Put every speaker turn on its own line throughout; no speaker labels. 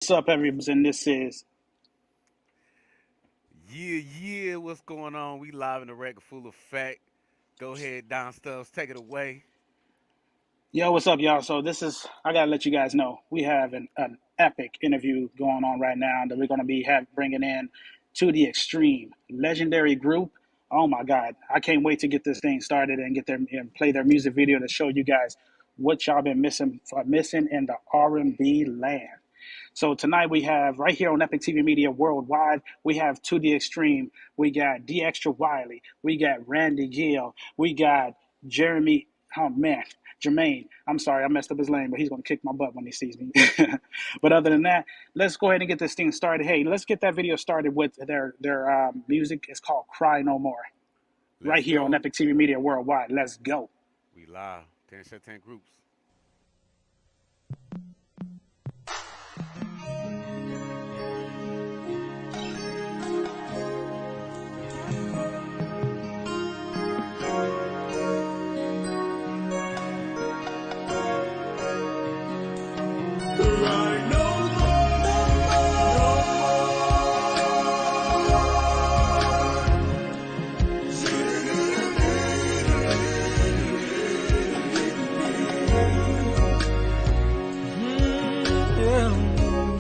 What's up, everybody? And this is
Yeah, what's going on? We live in the record full effect. Go ahead, downstairs, take it away.
Yo. What's up, y'all? So I gotta let you guys know we have an epic interview going on right now that we're gonna be bringing in to the extreme legendary group. Oh my God, I can't wait to get this thing started and get their and play their music video to show you guys what y'all been missing in the R&B land. So tonight we have right here on Epic TV Media Worldwide, we have To the Extreme. We got D Extra Wiley. We got Randy Gill. We got Jeremy. Oh man, Jermaine. I'm sorry, I messed up his name, but he's gonna kick my butt when he sees me. But other than that, let's go ahead and get this thing started. Hey, let's get that video started with their music. It's called "Cry No More." Right
Let's
here on
go.
Epic TV Media Worldwide. Let's go.
We live. 10 set 10 groups.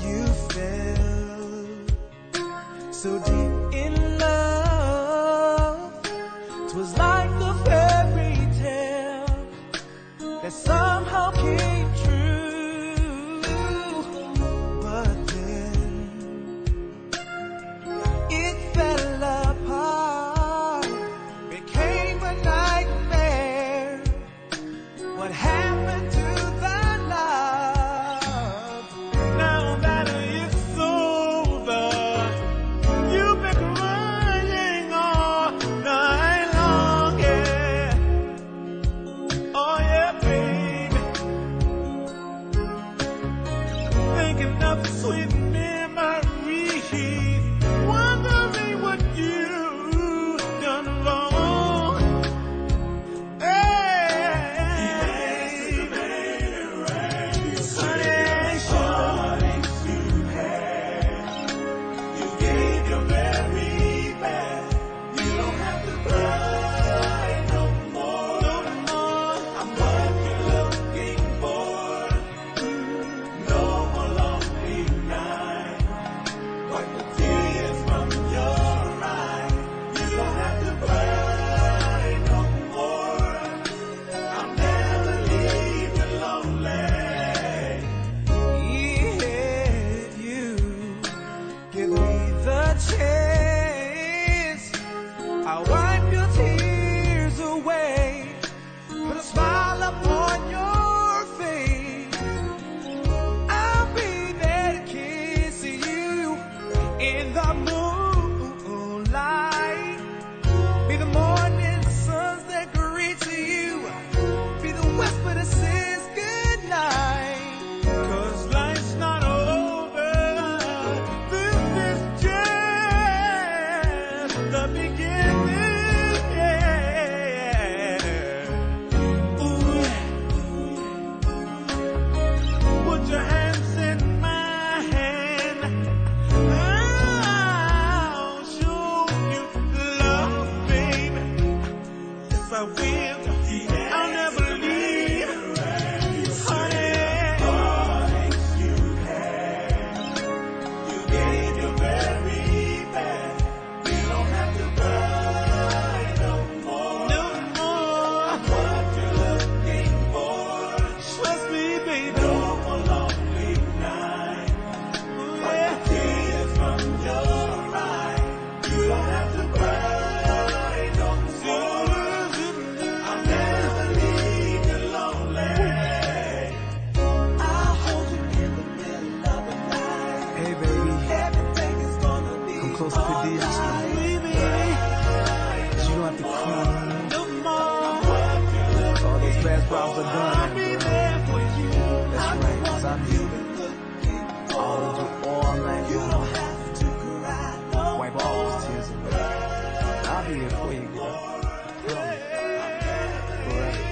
You fell so deep in love. 'Twas like the fairy tale that somehow came true. But then it fell apart, became a nightmare. What happened to the love? Now that it's over, you've been crying all night long, yeah. Oh yeah, baby. Thinking of the sweet memories, wondering what you've done wrong. Give me the chance, I'll wipe your tears away, put a smile upon your face. I'll be there to kiss you in the moonlight, be the morning suns that greet you, be the whisper that says goodnight. 'Cause life's not over, this is just the beginning, yeah. Ooh, put your hands in my hand, I'll show you love, baby. Yes, I will. I'll never leave, honey. No more. Trust me, baby. No more lonely night. Yeah. Tears from your eyes. You don't have to cry no more. I'll never leave you lonely. I'll hold you in the middle of the night. Hey, baby. Everything is gonna be come closer to D. You don't have to cry no more. All those past problems are done. I'll be there for you. That's right, 'cause I'm here. All of you all night long. You don't have to cry no more. Wipe all those tears away. I'll be here for you, girl. Promise. Forever.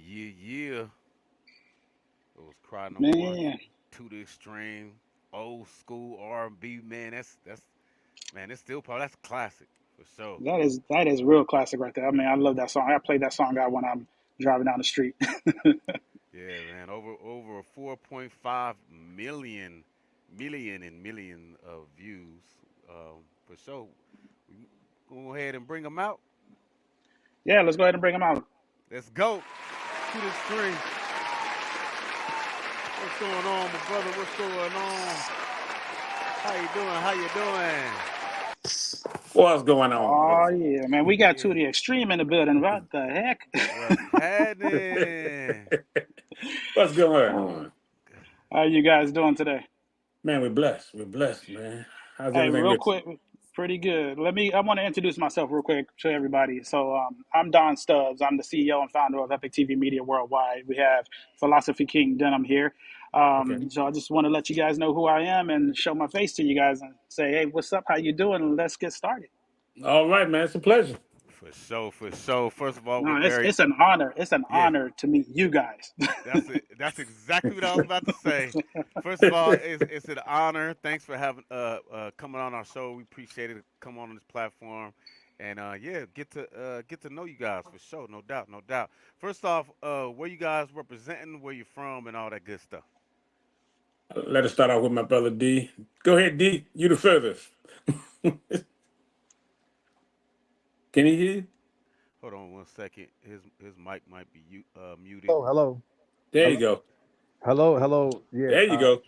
Yeah. It was Cry No More,
Man,
To the Extreme, old school R&B. Man, that's man. It's still probably that's a classic for sure.
that is real classic right there. I mean, I love that song. I play that song out when I'm driving down the street.
Yeah, man. Over 4.5 million of views. For sure. We go ahead and bring them out.
Yeah, let's go ahead and bring him out.
Let's go to the extreme. What's going on, my brother? What's going on? How you doing? How you doing?
What's going on,
Oh
brothers?
yeah, man, we got
Yeah.
to the extreme in the building. What the heck?
What's happening?
What's going on?
How you guys doing today?
Man, we're blessed. We're blessed, man. How's
Hey,
everything
real
with you?
quick, pretty good. I want to introduce myself real quick to everybody. So, I'm Don Stubbs. I'm the CEO and founder of Epic TV Media Worldwide. We have Philosophy King Denham here.
Okay.
So I just want to let you guys know who I am and show my face to you guys and say, hey, what's up? How you doing? Let's get started.
All right, man. It's a pleasure.
For sure, for sure. First of all, we're
No, it's
very
it's an honor. It's an
yeah.
honor to meet you guys.
That's it. That's exactly what I was about to say. First of all, it's an honor. Thanks for having coming on our show. We appreciate it. Come on this platform, and yeah, get to know you guys for sure. No doubt, no doubt. First off, where you guys representing, where you from, and all that good stuff.
Let us start out with my brother D. Go ahead, D. You the furthest. Can he hear you?
Hold on one second. His mic might be muted.
Oh, hello,
There
hello,
you go.
hello. Yeah,
There you go.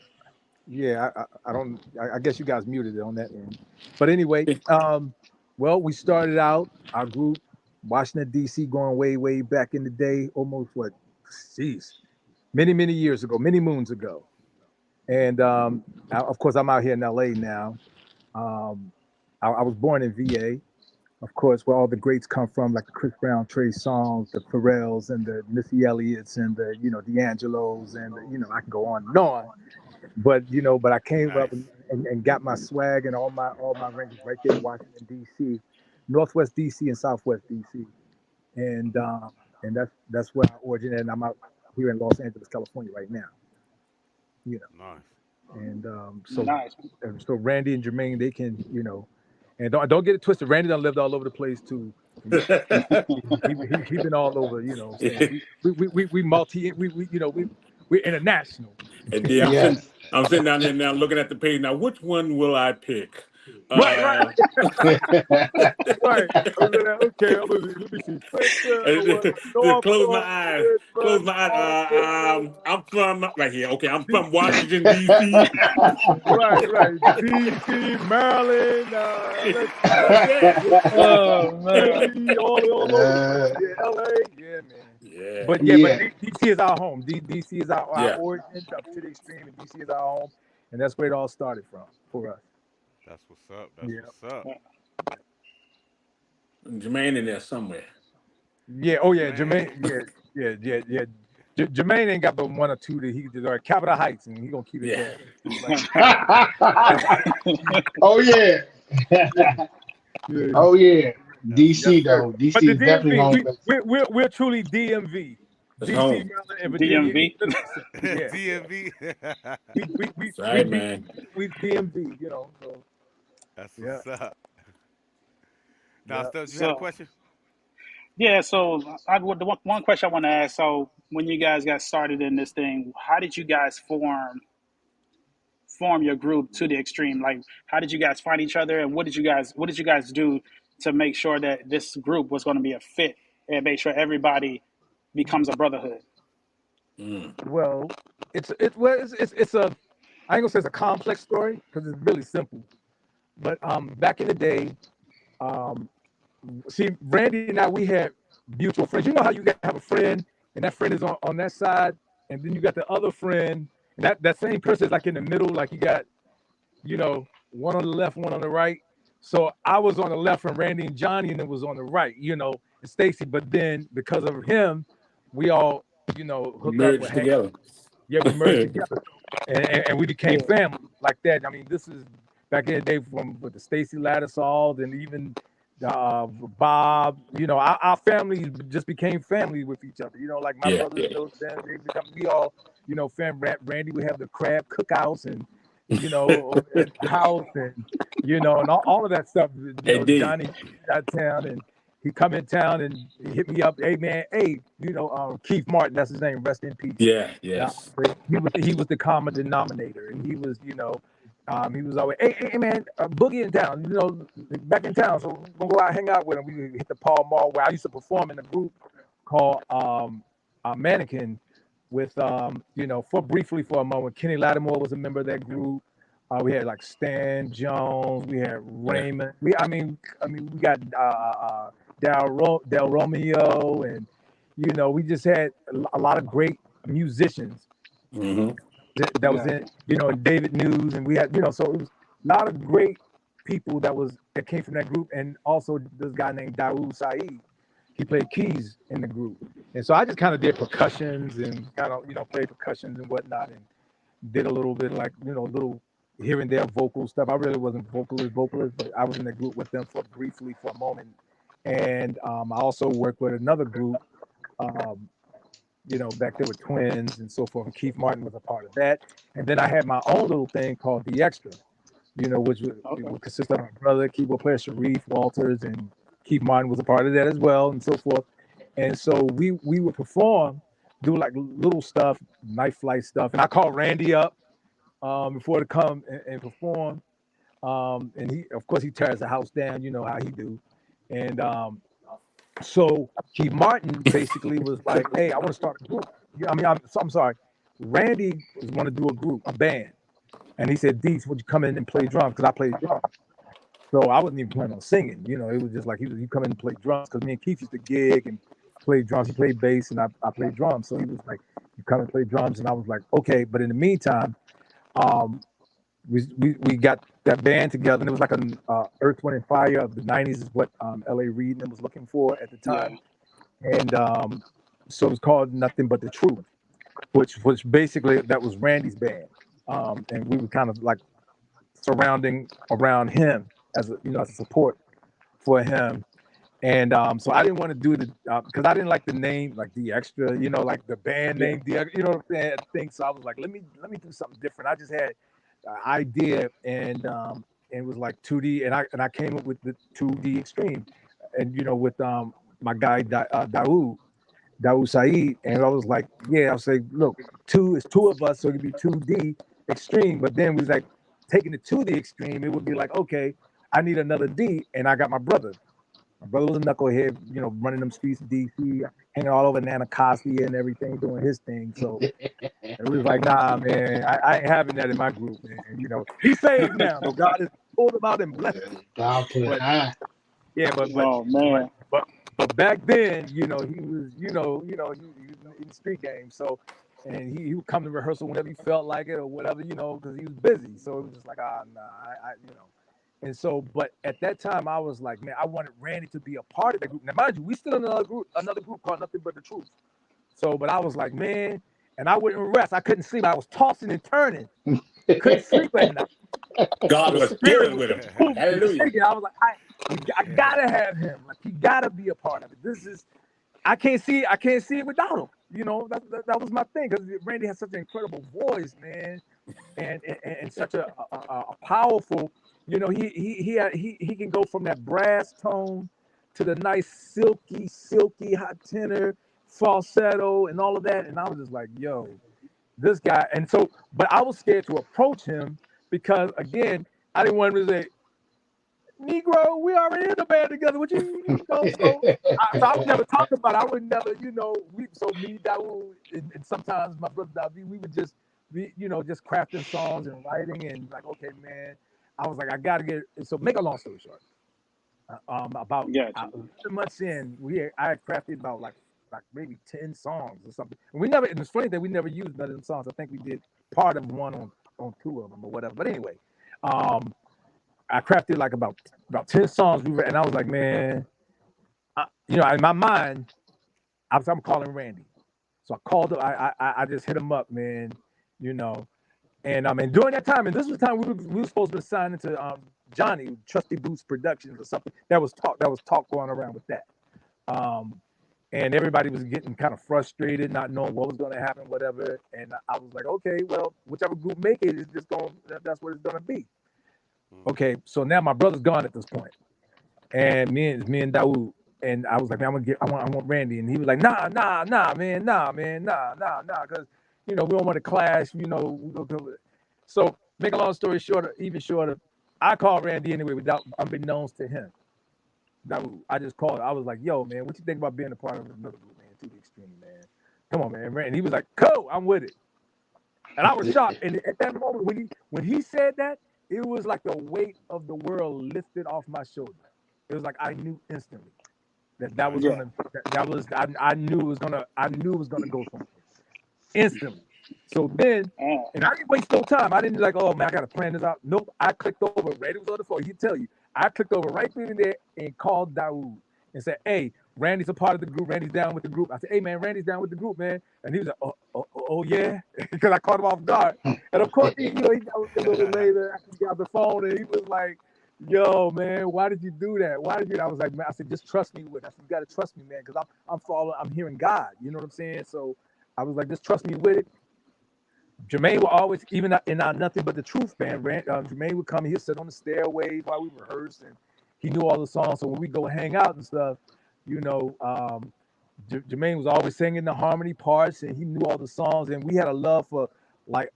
yeah. I don't. I guess you guys muted it on that end. But anyway, well, we started out our group, Washington D.C., going way back in the day, almost what, jeez, many years ago, many moons ago. And of course, I'm out here in L.A. now. I was born in VA, of course, where all the greats come from, like the Chris Brown, Trey Songz, the Pharrells, and the Missy Elliott's, and the D'Angelo's, and I can go on and on. But I came up
Nice.
and got my swag and all my ranges right there in Washington D.C., Northwest D.C. and Southwest D.C. And that's where I originated. And I'm out here in Los Angeles, California right now. You know,
Nice.
and
Nice.
so Randy and Jermaine, they can, and don't get it twisted. Randy done lived all over the place too. He been all over. What I'm saying, we multi we're international.
And D,
Yes.
I'm sitting down here now looking at the page. Now, which one will I pick?
Right.
Uh,
Right. Okay, let me see.
just close my
Norfolk,
eyes. Close
Redmond,
my eyes.
Baltimore,
I'm from right here. Okay, I'm from Washington D.C.
right. DC, Maryland,
Oh man.
all over the place. Yeah, LA. Yeah, man.
Yeah,
But
Yeah.
DC is our home. DC is our
yeah.
origin up to the extreme, and DC is our home, and that's where it all started from for us.
That's what's up. That's
Yeah.
what's up.
Jermaine in there somewhere.
Yeah. Oh yeah,
Man.
Jermaine. Yeah. Jermaine ain't got but one or two that he did. Or Capitol Heights, and he gonna keep it
Yeah.
there.
Oh yeah.
Yeah.
Oh yeah.
That's
DC
Yes, sir.
though.
But
DC
the
is definitely
DMV,
home base.
we're truly DMV.
That's
DC,
home.
Maryland, and Virginia.
DMV.
Yeah.
DMV.
We
That's right, man.
we DMV. So
That's
yeah,
what's up. Now,
yeah.
Stubbs, you had a
So
question?
yeah, so the one question I want to ask. So when you guys got started in this thing, how did you guys form your group to the extreme? Like, how did you guys find each other, and what did you guys do to make sure that this group was going to be a fit and make sure everybody becomes a brotherhood?
Well, it's a I ain't gonna say it's a complex story because it's really simple. But back in the day, um, see, Randy and I, we had mutual friends. You know how you got have a friend, and that friend is on that side, and then you got the other friend, and that same person is like in the middle, like you got, one on the left, one on the right. So I was on the left from Randy and Johnny, and it was on the right, and Stacy. But then because of him, we all, hooked up with
Merged
Hank.
together.
Yeah, we merged together, and we became
Yeah.
family like that. I mean, this is back in the day with the Stacy Lattisaw, and even
Bob, our families just became family with each other. Like my
Yeah,
brothers,
yeah.
they become, we all, fam. Randy would have the crab cookouts and, over at the house and, and all of that stuff.
Hey, D.
Johnny out of town and he come in town and he hit me up. Hey man, hey, Keith Martin, that's his name. Rest in peace.
Yeah, yes.
He was the common denominator, and he was, he was always, hey man, Boogie in town, back in town. So we're gonna go out and hang out with him. We hit the Paul Mall where I used to perform in a group called Mannequin with briefly for a moment. Kenny Lattimore was a member of that group. We had like Stan Jones, we had Raymond. We got Del Romeo, and we just had a lot of great musicians.
Mm-hmm.
That was in, and David News, and we had, so it was a lot of great people that came from that group, and also this guy named Daoud Saeed. He played keys in the group, and so I just kind of did percussions and kind of played percussions and whatnot, and did a little bit like little here and there vocal stuff. I really wasn't vocalist, but I was in the group with them briefly for a moment, and I also worked with another group. Back there with Twins and so forth. And Keith Martin was a part of that. And then I had my own little thing called The Extra, which would consist of my brother, keyboard player Sharif Walters, and Keith Martin was a part of that as well, and so forth. And so we would perform, do like little stuff, night flight stuff. And I called Randy up before to come and perform. And he, of course, he tears the house down, how he do. And so Keith Martin basically was like, hey, I want to start a group. I'm sorry. Randy was want to do a band. And he said, Dees, would you come in and play drums? Because I played drums. So I wasn't even planning on singing. It was just like, you come in and play drums. Because me and Keith used to gig and play drums. He played bass and I played drums. So he was like, you come and play drums. And I was like, okay. But in the meantime, we got that band together, and it was like an Earth, Wind, and Fire of the 90s is what L.A. Reid was looking for at the time. Yeah. And so it was called Nothing But the Truth, which basically, that was Randy's band. And we were kind of like surrounding around him as a support for him. And so I didn't want to do the, because I didn't like the name, like The Extra, like the band name, what I'm saying, thing. So I was like, let me do something different. I just had idea, and it was like 2D, and I came up with the 2D Extreme, and with my guy Daoud Saeed, and I was like, I was like, look, it's two of us, so it'd be 2D Extreme, but then we was like taking it to the extreme, it would be like, okay, I need another D, and I got my brother. My brother was a knucklehead, running them streets of DC, hanging all over Anacostia and everything, doing his thing. So it was like, nah, man, I ain't having that in my group, man. He's saved now. So God has pulled him out and blessed him. But back then, he was, he was in the street game. So, and he would come to rehearsal whenever he felt like it or whatever, because he was busy. So it was just like, nah, And so, but at that time, I was like, man, I wanted Randy to be a part of that group. Now, mind you, we still in another group called Nothing But the Truth. So, but I was like, man, and I wouldn't rest. I couldn't sleep. I was tossing and turning. Couldn't sleep at night.
God was dealing with him. Hallelujah.
I was like, I gotta have him. Like, he gotta be a part of it. I can't see it without him. That was my thing, because Randy has such an incredible voice, man, and such a powerful. He can go from that brass tone to the nice silky hot tenor, falsetto, and all of that. And I was just like, yo, this guy. And so, but I was scared to approach him because, again, I didn't want him to say, Negro, we already in the band together. What you So I would never talk about it. I would never, so me, Daoud, and sometimes my brother David, we would just be, just crafting songs and writing, and like, okay, man. I was like, I gotta get it. So make a long story short, about 11 months in, I had crafted about like maybe 10 songs or something. And and it's funny that we never used none of them songs. I think we did part of one on two of them or whatever. But anyway, I crafted like about 10 songs. And I was like, man, in my mind, I'm calling Randy. So I called him. I just hit him up, man. And during that time, and this was the time we were supposed to be signed into Johnny, Trusty Boots Productions or something. That was talk going around with that. Um, and everybody was getting kind of frustrated, not knowing what was going to happen, whatever. And I was like, okay, well, whichever group make it is just going. That's what it's going to be. Okay, so now my brother's gone at this point, and me and Dawood, and I was like, man, I want Randy, and he was like, nah, man, because we don't want to clash, So make a long story shorter, even shorter, I called Randy anyway without unbeknownst to him. Dawood, I just called. I was like, yo, man, what you think about being a part of another group, man? To the extreme, man. Come on, man. Randy, he was like, cool, I'm with it. And I was shocked. And at that moment, when he said that, it was like the weight of the world lifted off my shoulder. It was like I knew instantly that was gonna I knew it was gonna go somewhere instantly. So then, and I didn't waste no time. I didn't like, oh man, I gotta plan this out. Nope. I clicked over. Randy was on the phone. He'd tell you. I clicked over right then and there and called Dawood and said, hey, Randy's a part of the group. Randy's down with the group. I said, hey man, Randy's down with the group, man. And he was like, oh yeah, because I caught him off guard. And of course, he got a little bit later after he got the phone, and he was like, yo, man, why did you do that? Why did you? I was like, man, I said, just trust me with it. I said, you got to trust me, man, because I'm hearing God. You know what I'm saying? So I was like, just trust me with it. Jermaine would always, even in our Nothing But the Truth band, Jermaine would come, he'd sit on the stairway while we rehearsed, and he knew all the songs. So when we go hang out and stuff, Jermaine was always singing the harmony parts, and he knew all the songs, and we had a love for like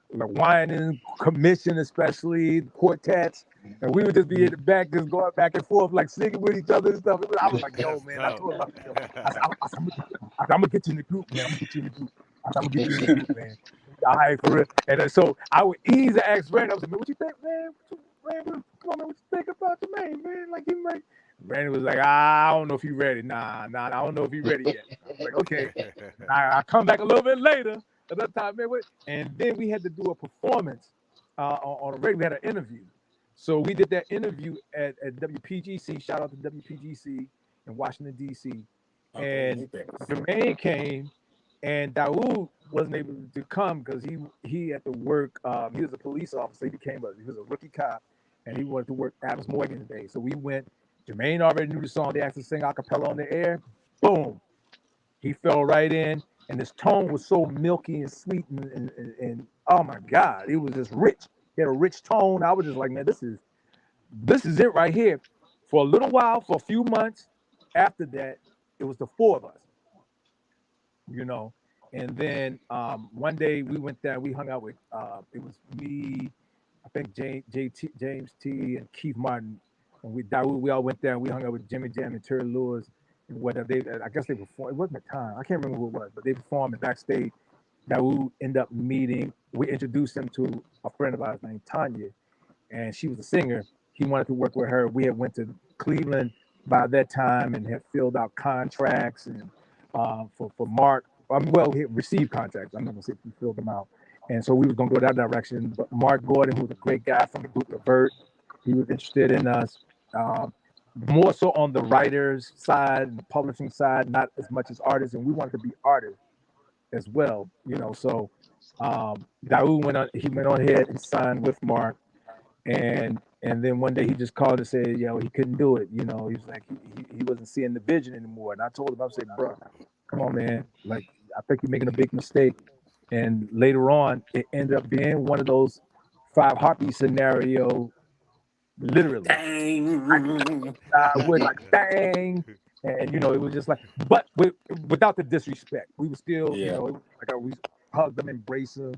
Wine Commission, especially the quartets, and we would just be in the back, just going back and forth, like singing with each other and stuff. I was like, yo, man, I told him, I'm gonna get you in the group, man. I'm gonna get you in the group. I'm gonna get you in the group, man. All right, for real. And so I would easily ask Randy, I was like, man, what you think, man? Come on, man, what you think about Jermaine, man? Like, he might. Randy was like, I don't know if he's ready. Nah, I don't know if he's ready yet. I was like, okay. I come back a little bit later. Another time, man, and then we had to do a performance on a radio. We had an interview. So we did that interview at WPGC. Shout out to WPGC in Washington, D.C. And Jermaine came, and Dawood wasn't able to come because he had to work. He was a police officer. He was a rookie cop, and he wanted to work Adams Morgan today. So we went. Jermaine already knew the song. They asked to sing a cappella on the air. Boom. He fell right in. And his tone was so milky and sweet. And oh, my God. It was just rich. He had a rich tone. I was just like, man, this is it right here. For a little while, for a few months after that, it was the four of us. And then one day we went there. We hung out with, it was me, I think James T. and Keith Martin. And we all went there and we hung out with Jimmy Jam and Terry Lewis and whatever. I guess they performed. It wasn't a time. I can't remember who it was, but they performed and backstage. Dawood ended up meeting. We introduced him to a friend of ours named Tanya, and she was a singer. He wanted to work with her. We had went to Cleveland by that time and had filled out contracts and for Mark. We had received contracts. I'm not gonna say we filled them out. And so we was gonna go that direction. But Mark Gordon, who was a great guy from the group Levert, he was interested in us. More so on the writers side and the publishing side, not as much as artists, and we wanted to be artists as well, So Dawood went on ahead and signed with Mark, and then one day he just called and said, he couldn't do it. He was like he wasn't seeing the vision anymore. And I told him, I said, bro, come on, man, like I think you're making a big mistake. And later on, it ended up being one of those 5 heartbeat scenario. Literally, dang. We're like, dang, and it was just like, but without the disrespect, we were still, like we hugged them, embraced them,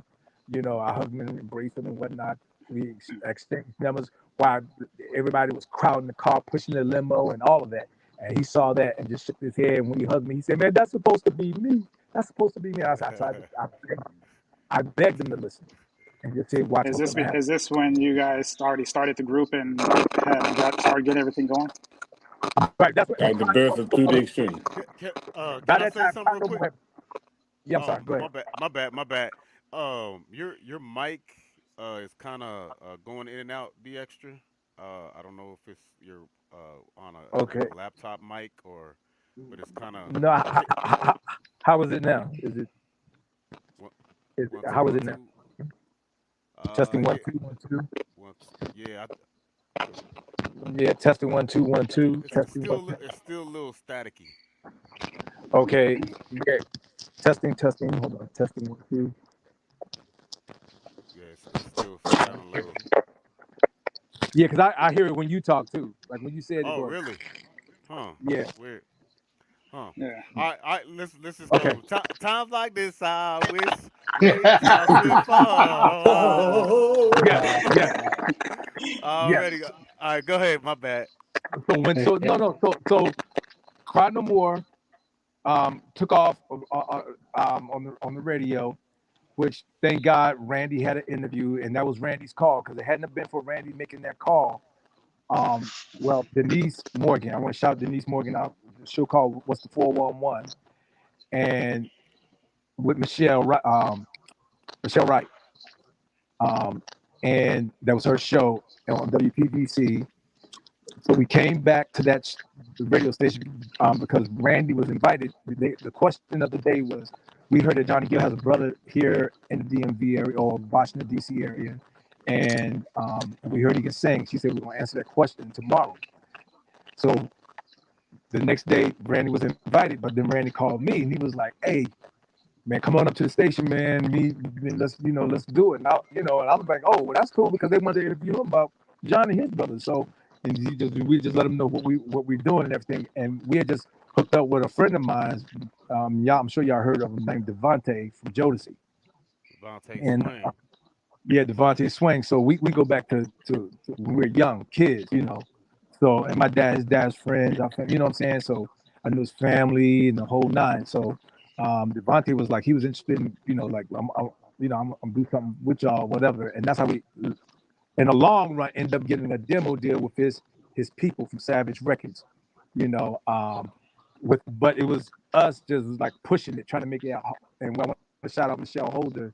I hugged them and embraced them and whatnot. We exchanged numbers while everybody was crowding the car, pushing the limo, and all of that. And he saw that and just shook his head. And when he hugged me, he said, "Man, that's supposed to be me. That's supposed to be me." I begged him to listen. And just say, watch.
Is this when you guys started the group and started getting everything going?
Right, that's what.
Like the birth of To the Extreme.
Can I say something real quick?
Yeah, I'm sorry. Go ahead.
My bad. Your mic is kind of going in and out. Be extra. I don't know if you're on a laptop mic but it's kind of.
No. How is it now? How is it now? Testing 1 2 1 2.
Yeah,
Yeah, testing 1 2 1 2.
It's
Testing
still
1 2.
it's still a little staticky.
Okay. Yeah. Testing. Hold on. Testing 1 2.
Yeah, it's still sounding a little.
Yeah, because I hear it when you talk too. Like when you said it
Oh,
goes.
really? Huh?
Yeah.
Weird. Huh?
Yeah.
All right. Let's just
Okay.
go. Times like this, I wish raindrops would fall.
Yes. Yes.
Already.
Yes.
All right. Go ahead. My bad.
So Cry No More took off on the radio, which thank God Randy had an interview, and that was Randy's call, because it hadn't have been for Randy making that call. Well, Denise Morgan, I want to shout Denise Morgan out. The show called What's the 411, and with Michelle Wright, and that was her show on WPBC. So we came back to that radio station because Randy was invited. The question of the day was, we heard that Johnny Gill has a brother here in the DMV area or Washington, D.C. area, and we heard he can sing. She said, we're going to answer that question tomorrow. So the next day, Randy was invited, but then Randy called me, and he was like, hey, man, come on up to the station, man. Let's do it. And and I was like, oh, well, that's cool, because they wanted to interview him about Johnny, his brother. So, and we just let him know what we're doing and everything. And we had just hooked up with a friend of mine. I'm sure y'all heard of him, named Devontae from Jodeci.
Devontae
And
Swing.
yeah, Devontae Swing. So we go back to when we were young kids, So, and my dad's friends, you know what I'm saying? So I knew his family and the whole nine. So Devontae was like, he was interested in, like, I'm do something with y'all, whatever. And that's how we, in the long run, end up getting a demo deal with his people from Savage Records, but it was us just like pushing it, trying to make it out. And I want to shout out Michelle Holder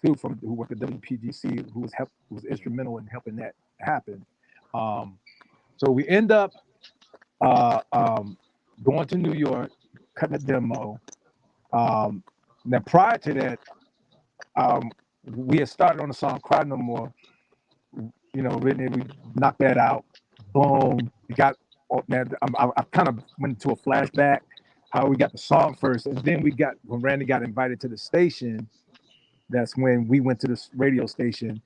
too, who worked at WPGC, who was instrumental in helping that happen. So we end up going to New York, cutting a demo. Now prior to that, we had started on the song "Cry No More." Written it, we knocked that out. Boom. We got. Now I kind of went into a flashback how we got the song first, and then when Randy got invited to the station. That's when we went to this radio station,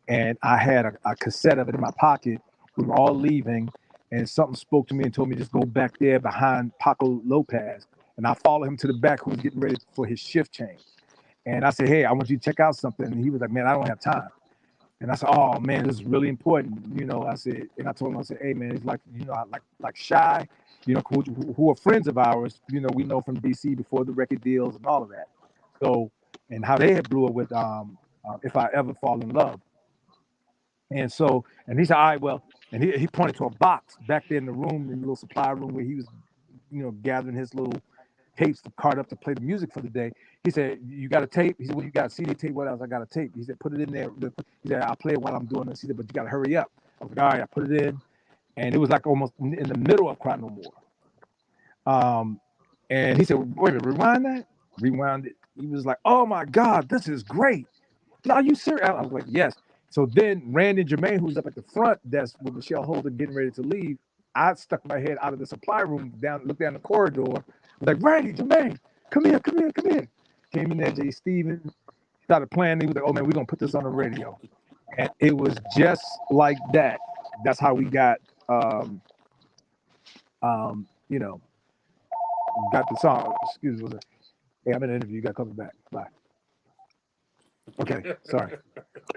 and I had a cassette of it in my pocket. We were all leaving, and something spoke to me and told me just go back there behind Paco Lopez. And I followed him to the back, who was getting ready for his shift change. And I said, hey, I want you to check out something. And he was like, man, I don't have time. And I said, oh man, this is really important. I said, and I told him, I said, hey man, it's like, like Shy, who are friends of ours, we know from DC before the record deals and all of that. So, and how they had blew it with If I Ever Fall in Love. And so, and he said, all right, well, and he pointed to a box back there in the room, in the little supply room where he was, gathering his little tapes to cart up to play the music for the day. He said, you got a tape? He said, well, you got a CD tape? What else? I got a tape. He said, put it in there. He said, I'll play it while I'm doing this. He said, but you got to hurry up. I was like, all right, I put it in. And it was like almost in the middle of Cry No More. And he said, wait a minute, rewind that? Rewound it. He was like, oh my God, this is great. Are you serious? I was like, yes. So then Randy and Jermaine, who's up at the front desk with Michelle Holder getting ready to leave, I stuck my head out of the supply room, looked down the corridor, was like, Randy, Jermaine, come here. Came in there, Jay Stevens, started playing. He was like, oh man, we're going to put this on the radio. And it was just like that. That's how we got, got the song. Excuse me. Hey, I'm in an interview. You got to come back. Bye. Okay, sorry.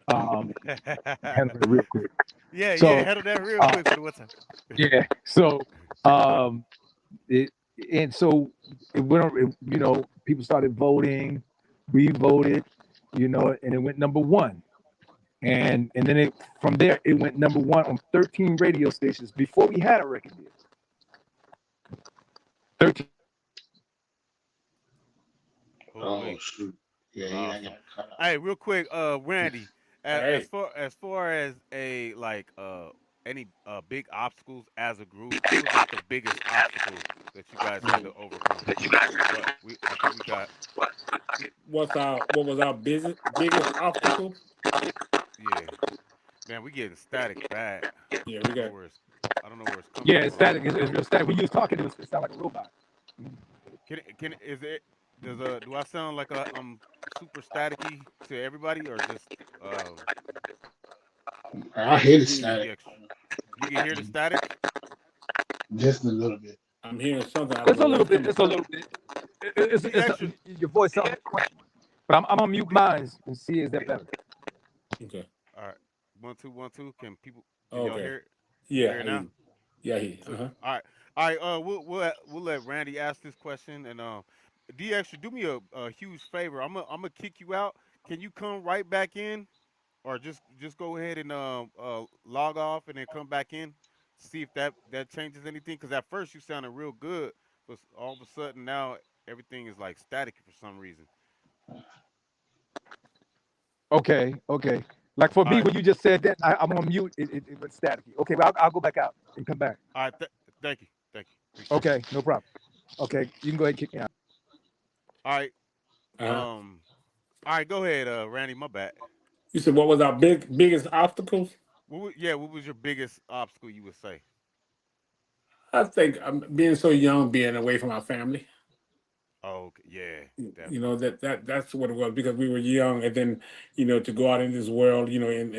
Handle it real quick.
Yeah, handle that real quick. For what's up?
Yeah. So, it went on. People started voting. We voted. And it went number one. And then from there it went number one on 13 radio stations before we had a record deal. 13.
Oh shoot! Yeah, I got cut off.
Hey, real quick, Randy.
Hey.
As far as a any big obstacles as a group, what was like the biggest obstacle that you guys had to overcome? I think we got.
What was our biggest obstacle?
Yeah. Man, we getting static bad.
Yeah,
I
we
don't know
got.
where it's. I don't know where it's coming
Yeah, it's
from.
static. It's real static. When you was talking, it sounded like a robot.
Can is it? Do I sound like I'm super staticky to everybody, or just
I hear the
the
static
extra? You can hear the static.
just a little bit.
I'm hearing something. I don't
It's
know
a
where
little
it's
bit.
coming
It's a
from.
little bit.
The extra.
Your voice sounds quite. But I'm gonna mute mine and see is that better.
Okay.
All right, 1 2 1 2. Can y'all
Okay.
hear it? You
Yeah.
hear
I
it
hear
now?
you. Yeah. I hear you.
Sweet. All right. We'll let Randy ask this question, and D extra, do me a huge favor. I'm gonna kick you out. Can you come right back in, or just go ahead and log off and then come back in, see if that changes anything? Because at first you sounded real good, but all of a sudden now everything is like static for some reason.
Okay, okay. Like for
All
me,
right.
when you just said that, I'm on mute. It went staticky. Okay, but I'll go back out and come back.
All right. Thank you. Thank you. Appreciate it.
Okay, no problem. Okay, you can go ahead and kick me out.
All right.
Uh-huh.
Um. All right. Go ahead, Randy. My bad.
You said what was our biggest obstacles?
Yeah. What was your biggest obstacle? You would say.
I think being so young, being away from our family.
Oh, okay. Yeah.
You know
Definitely.
that's what it was because we were young, and then to go out in this world, and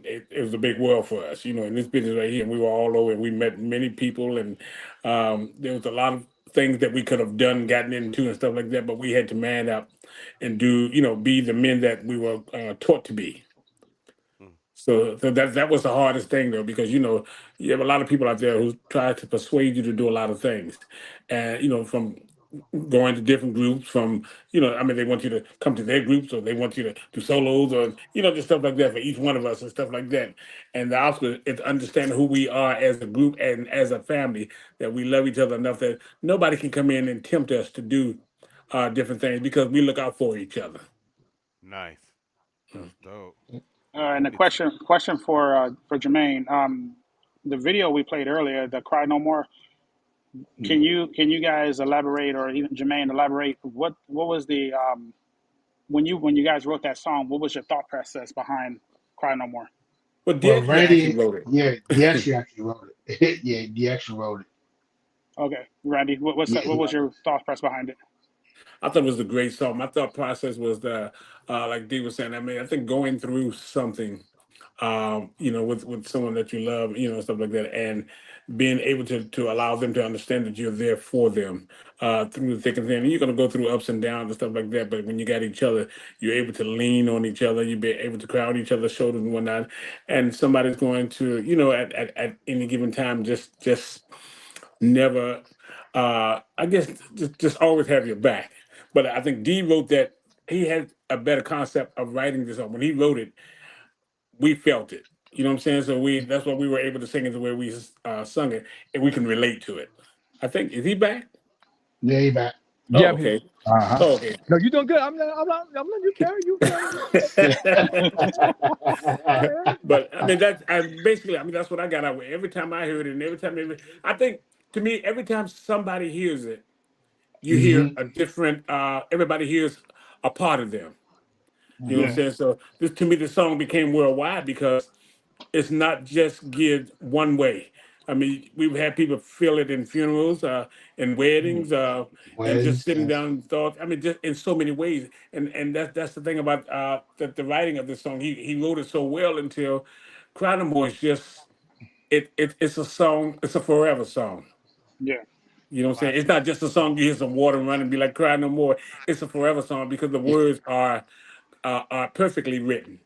it was a big world for us, in this business right here. And we were all over, and we met many people, and there was a lot of things that we could have done, gotten into, and stuff like that. But we had to man up and do, be the men that we were taught to be.
Mm.
So that was the hardest thing though, because you have a lot of people out there who try to persuade you to do a lot of things, and from going to different groups, from I mean, they want you to come to their groups, or they want you to do solos, or just stuff like that for each one of us and stuff like that. And the opposite is understanding who we are as a group and as a family, that we love each other enough that nobody can come in and tempt us to do different things because we look out for each other.
Nice. That's dope.
And the
It's
question for Jermaine, the video we played earlier, the "Cry No More." Can you guys elaborate, or even Jermaine elaborate? What was the when you guys wrote that song? What was your thought process behind "Cry No More"?
Well,
Well,
Dexter actually
Randy,
wrote
yeah, the
it.
actually wrote it. Yeah, the actually wrote it.
Okay, Randy,
Yeah,
what was your thought process behind it?
I thought it was a great song. My thought process was like Dee was saying. I mean, I think going through something, with someone that you love, stuff like that, and being able to allow them to understand that you're there for them through the thick and thin. And you're gonna go through ups and downs and stuff like that. But when you got each other, you're able to lean on each other. You're able to crowd each other's shoulders and whatnot. And somebody's going to, at any given time, just never I guess just always have your back. But I think D wrote that he had a better concept of writing this song. When he wrote it, we felt it. You know what I'm saying? So that's why we were able to sing it the way we sung it, and we can relate to it. I think, is he back?
yeah, he back.
Yeah,
Oh,
I'm here.
okay.
Uh-huh.
Oh, okay.
No, you're doing good. I'm letting you carry. You carry.
But I mean that's what I got out with every time I heard it, and every time I think, to me, every time somebody hears it, you hear
Hmm.
a different everybody hears a part of them. You know what I'm
Yeah,
saying? So this, to me, the song became worldwide because it's not just geared one way. I mean, we've had people feel it in funerals, in weddings, and just
Weddings,
sitting
yes.
down and thought. I mean, just in so many ways. And that's the thing about the writing of this song. He wrote it so well until "Cry No More" is just it's a song. It's a forever song.
yeah,
You know what I'm
I
saying? It's not just a song you hear some water run and be like, "Cry No More." It's a forever song because the words are perfectly written.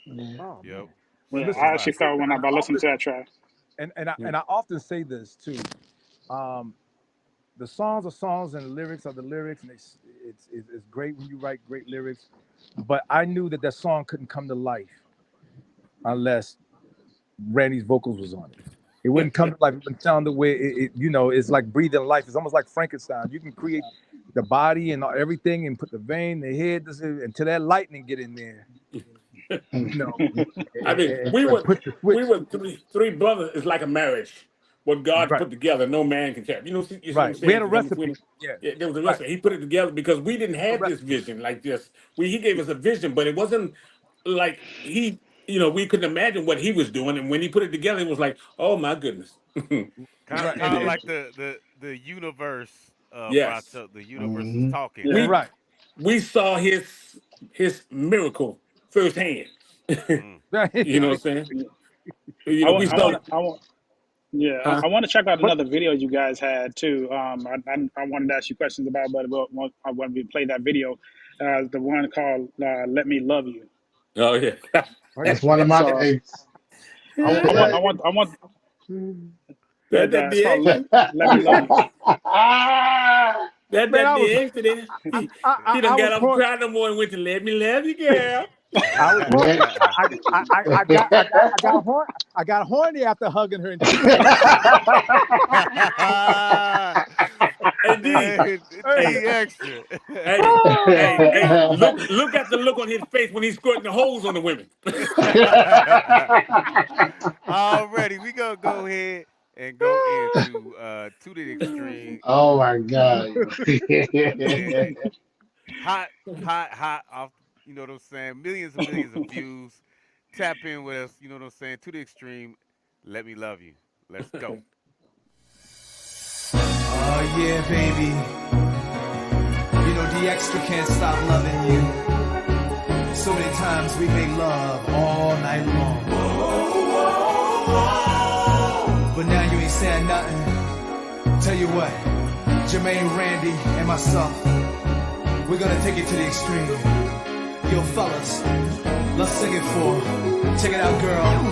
Yeah.
Oh
Yep.
man. Well,
yeah.
listen.
I actually
Classic.
felt when I listened to that track.
Yeah.
I often say this too. Um, the songs are songs, and the lyrics are the lyrics, and it's great when you write great lyrics. But I knew that song couldn't come to life unless Randy's vocals was on it. It wouldn't come to life. It wouldn't sound the way it's like breathing life. It's almost like Frankenstein. You can create the body and everything, and put the vein, the head, until that lightning get in there. You know,
I mean,
and put the
we
switch.
were three brothers. It's like a marriage. What God
Right,
put together, no man can tear. You see what I'm
right. We
saying?
had a
'Cause I'm
recipe.
between.
Yeah,
Yeah, there was a
right.
recipe. He put it together because we didn't
A
have this
recipe.
vision like this. He gave us a vision, but it wasn't like he. we couldn't imagine what he was doing, and when he put it together, it was like, oh my goodness.
Kind
Right.
of like the universe brought
Yes,
up. The universe was talking.
Yeah.
Right.
we saw his miracle firsthand.
Mm.
Right.
You know what I'm saying?
I
We
want, I
saw.
want, I want, yeah,
Huh?
I want to check out
But
another video you guys had too. I wanted to ask you questions about, but when we play that video, the one called "Let Me Love You."
Oh yeah.
oh yeah.
That's one of my
So
faves.
I want
that
that. It's
the
called
extra.
"Let Me Love You."
That
Man,
the extra there. He done
I
got
was
up crying no more and went to let me love you, girl.
I was horny. I got horny after hugging her. And
Hey, D.
Hey,
Hey,
extra.
hey, look at the look on his face when he's squirting the holes on the women.
Already, we gonna go ahead and go into To the Extreme.
Oh my God.
Man, hot off. You know what I'm saying? Millions and millions of views. Tap in with us. You know what I'm saying? To the Extreme. Let me love you. Let's go.
Oh yeah, baby. You know the extra can't stop loving you. So many times we make love all night long. But now you ain't saying nothing. Tell you what, Jermaine, Randy, and myself, we're gonna take it to the extreme. Yo, fellas, let's sing it for her. Check it out, girl.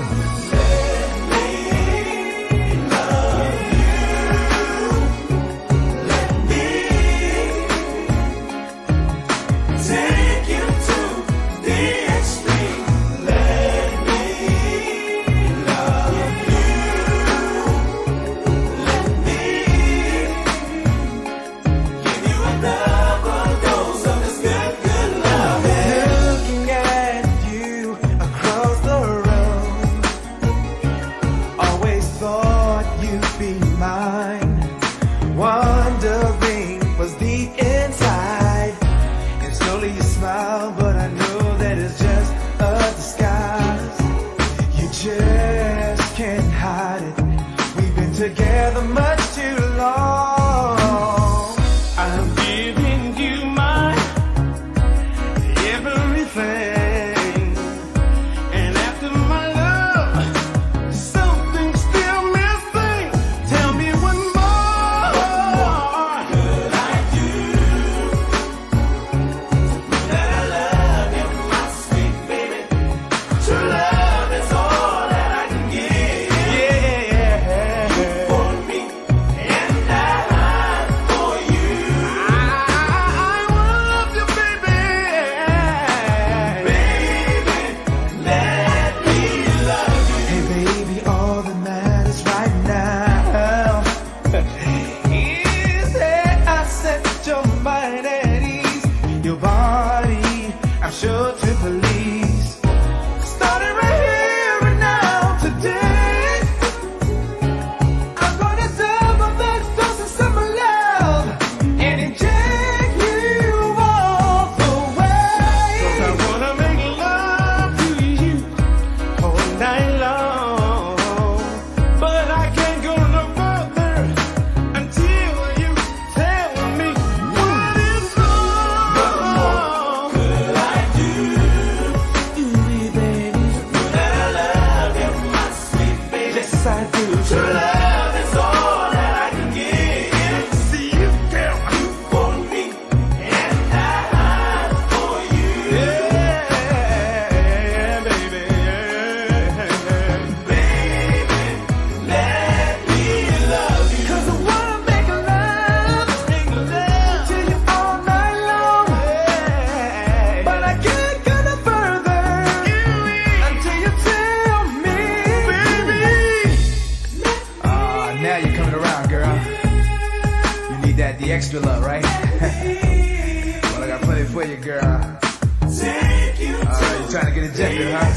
Looking at you across the room, always thought you'd be mine. Wondering what's deep inside. And slowly you smile, but I know that it's just a disguise. You just can't hide it. We've been together much too long. I'm giving you my everything, and after my love, something's still missing. Tell me what more could I do? That I love you, my sweet baby. True love is all that I can give. Yeah, you for me, and I for you. I love you, baby. Let me love you. Hey, baby, all that matters right now is that I set your mind at ease. Your body, I'm sure to please. Starting right here and now, today, I'm gonna double the doses of my love and inject you all the way. 'Cause I wanna make love to you all night long, but I can't go no further until you tell me what is wrong. Could I do, baby? That I love you, my sweet baby. Yes, I do. True love is all that I can give. See you, girl, you for me, and I for you. Yeah, baby. Let me love you. 'Cause I wanna make love to you all night long. But I can't go no further until you tell me, baby. Now you're coming around, girl. You need the extra love, right? Well, I got plenty for you, girl. You trying to get ejected, huh?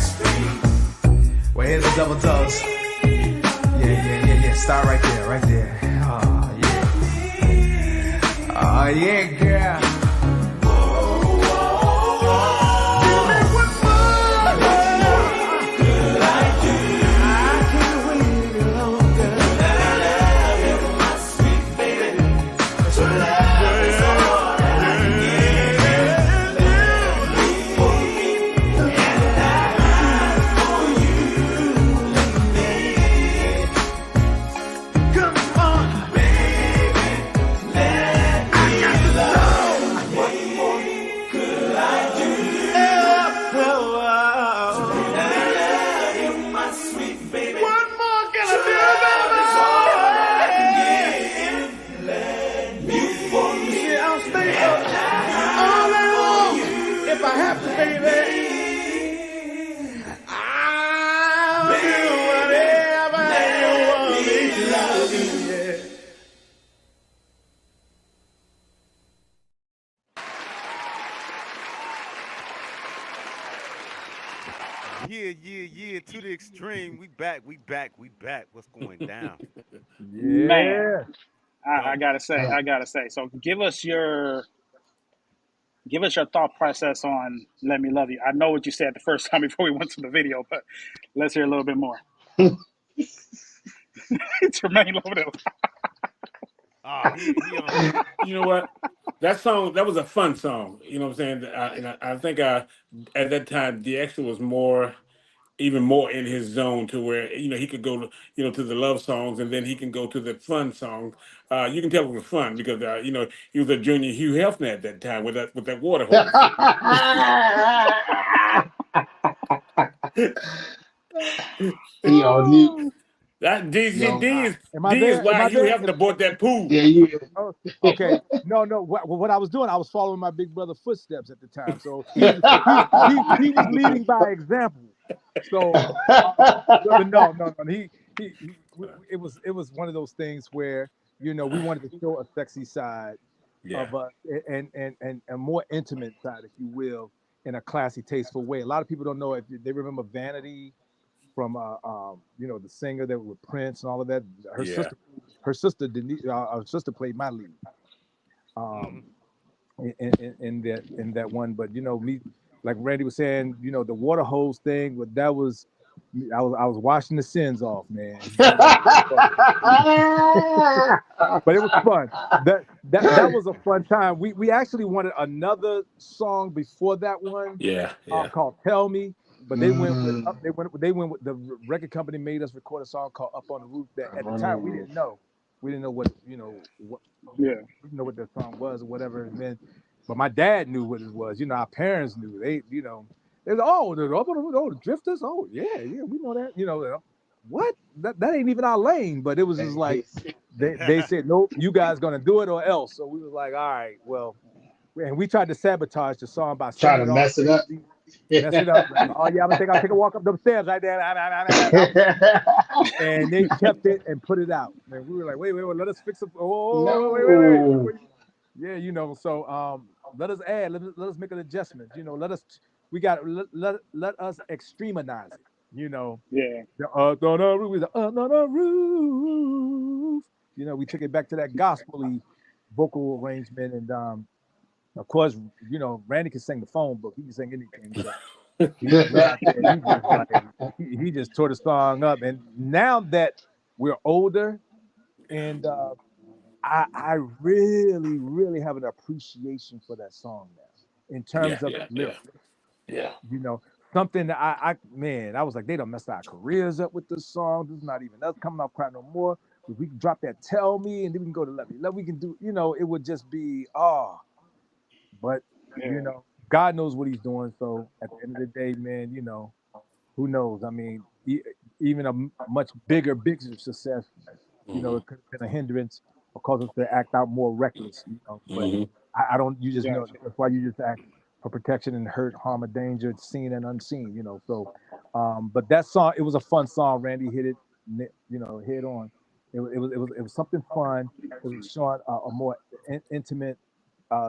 Well, here's a double dose. Yeah. Start right there. Oh, yeah. Oh, yeah, girl. Give me one more.
Yeah. To the extreme. We back. What's going down?
Man,
Yeah.
I
Go.
gotta say,
Uh,
I gotta say. So give us your thought process on "Let Me Love You." I know what you said the first time before we went to the video, but let's hear a little bit more. Tremaine over there.
Ah, he on it.
You know what? That song, that was a fun song. You know what I'm saying? I think at that time, DX was even more in his zone to where he could go to the love songs, and then he can go to the fun songs. You can tell it was fun because he was a junior Hugh Hefner at that time with that water hose.
yo, you,
That
yo,
Am I
D is
there? Am
why
I
Hugh
there?
Hefner bought that pool.
yeah, you.
Oh, okay. No, no. What I was doing, I was following my big brother footsteps at the time. So he was leading by example. So, but no. It was one of those things where we wanted to show a sexy side
Yeah,
of and a more intimate side, if you will, in a classy, tasteful way. A lot of people don't know if they remember Vanity from the singer that with Prince and all of that. Her
yeah.
sister, her sister played my lead um,
Hmm.
in that one. But me, like Randy was saying, the water hose thing. But that was I was washing the sins off, man. But it was fun. That was a fun time. We actually wanted another song before that one,
Yeah, yeah.
called "Tell Me," but they went with
Mm,
they went with the record company made us record a song called "Up on the Roof." That
I'm
at the
on the
time
roof.
we didn't know what
Yeah,
we didn't know what that song was or whatever. And then, but my dad knew what it was. Our parents knew. They was, oh, the Up on the Roof, oh, the Drifters. Oh yeah, we know that. What that ain't even our lane. But it was just like they said, nope, you guys gonna do it or else. So we was like, all right, well, and we tried to sabotage the song by
Try
singing
to
it all
mess it up.
crazy, mess it up. Like, oh yeah, I'm gonna think I'll take a walk up the stairs right there. And they kept it and put it out. And we were like, wait, let us fix it. Oh,
No.
wait. Yeah, so let us add, let us make an adjustment. Let us extremize it.
yeah,
The earth on a roof, the earth on a roof. We took it back to that gospel vocal arrangement, and of course, Randy can sing the phone book. He can sing anything. So he just went out there and he just he just tore the song up. And now that we're older, and I really, really have an appreciation for that song now in
Yeah,
terms of
yeah,
its
yeah,
lyrics.
yeah.
Something that man, I was like, they done messed our careers up with this song. This is not even us coming off Cry No More. If we can drop that Tell Me, and then we can go to Let Me Love, we can do, it would just be, but,
yeah,
God knows what he's doing. So at the end of the day, man, who knows? I mean, even a much bigger success,
Hmm.
it could have been a hindrance or cause us to act out more reckless, but
Hmm.
I don't, you just know,
gotcha.
that's why you just act for protection and hurt, harm, or danger, seen and unseen, so, but that song, it was a fun song. Randy hit it, head on. It was something fun. It was showing a more intimate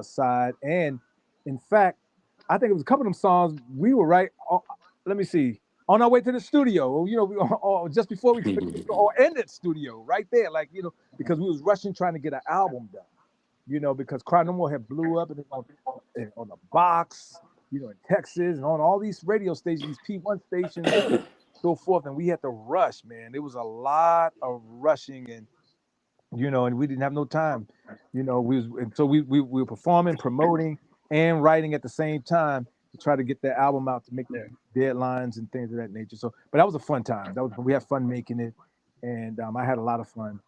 side. And in fact, I think it was a couple of them songs we were right. Let me see. On our way to the studio, or just before we finished, or in the studio, right there, like because we was rushing trying to get an album done. Because Cry No More had blew up and on the box, in Texas and on all these radio stations, these P1 stations, and so forth. And we had to rush, man. There was a lot of rushing, and we didn't have no time. And so we were performing, promoting, and writing at the same time to try to get that album out to make
Yeah,
deadlines and things of that nature. So, but that was a fun time. We had fun making it, and I had a lot of fun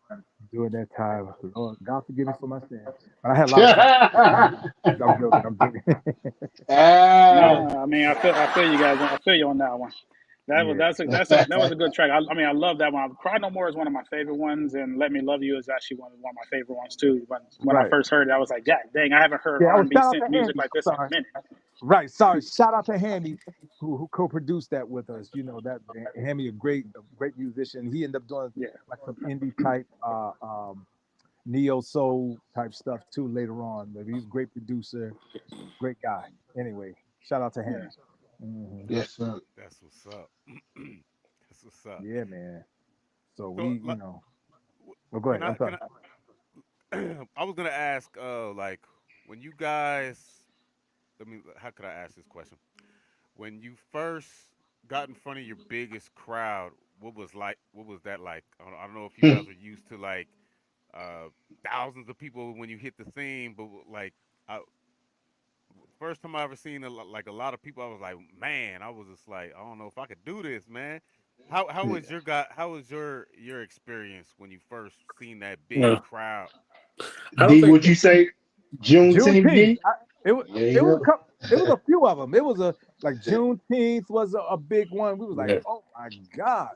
during that time. Lord, God forgive me for my sins. But I had a lot of fun. I'm joking. I'm joking.
Ah.
nah. I mean, I feel you guys. I feel you on that one.
Yeah.
That was a good track. I mean, I love that one. Cry No More is one of my favorite ones, and Let Me Love You is actually one of my favorite ones too. When I
Right.
first heard it, I was like, "God dang, I haven't heard
Yeah. Oh,
R&B
shout out to
music
Hammy.
like
I'm
this in a
sorry.
minute."
Right. Sorry. Shout out to Hammy, who co-produced that with us. That Hammy, a great musician. He ended up doing
Yeah,
like some indie type, neo soul type stuff too later on. But he's a great producer, great guy. Anyway, shout out to
yeah.
Hammy. Mhm.
Yes, sir.
That's what's up. That's what's up.
Yeah, man. So
So,
we, well, go
can
ahead. I'm sorry.
I was gonna ask, like, when you guys, how could I ask this question? When you first got in front of your biggest crowd, what was that like? I don't know if you guys were used to like uh, thousands of people when you hit the scene, but like, I, first time I ever seen like a lot of people, I was like, man, I was just like, I don't know if I could do this, man. How was your guy? How was your experience when you first seen that big
Well,
crowd?
I don't
D,
think.
would you say Juneteenth,
Juneteenth.
D?
It was
There
it
you
was
go.
it was a few of them. It was a like Juneteenth was a big one. We was like,
Yeah,
oh my god,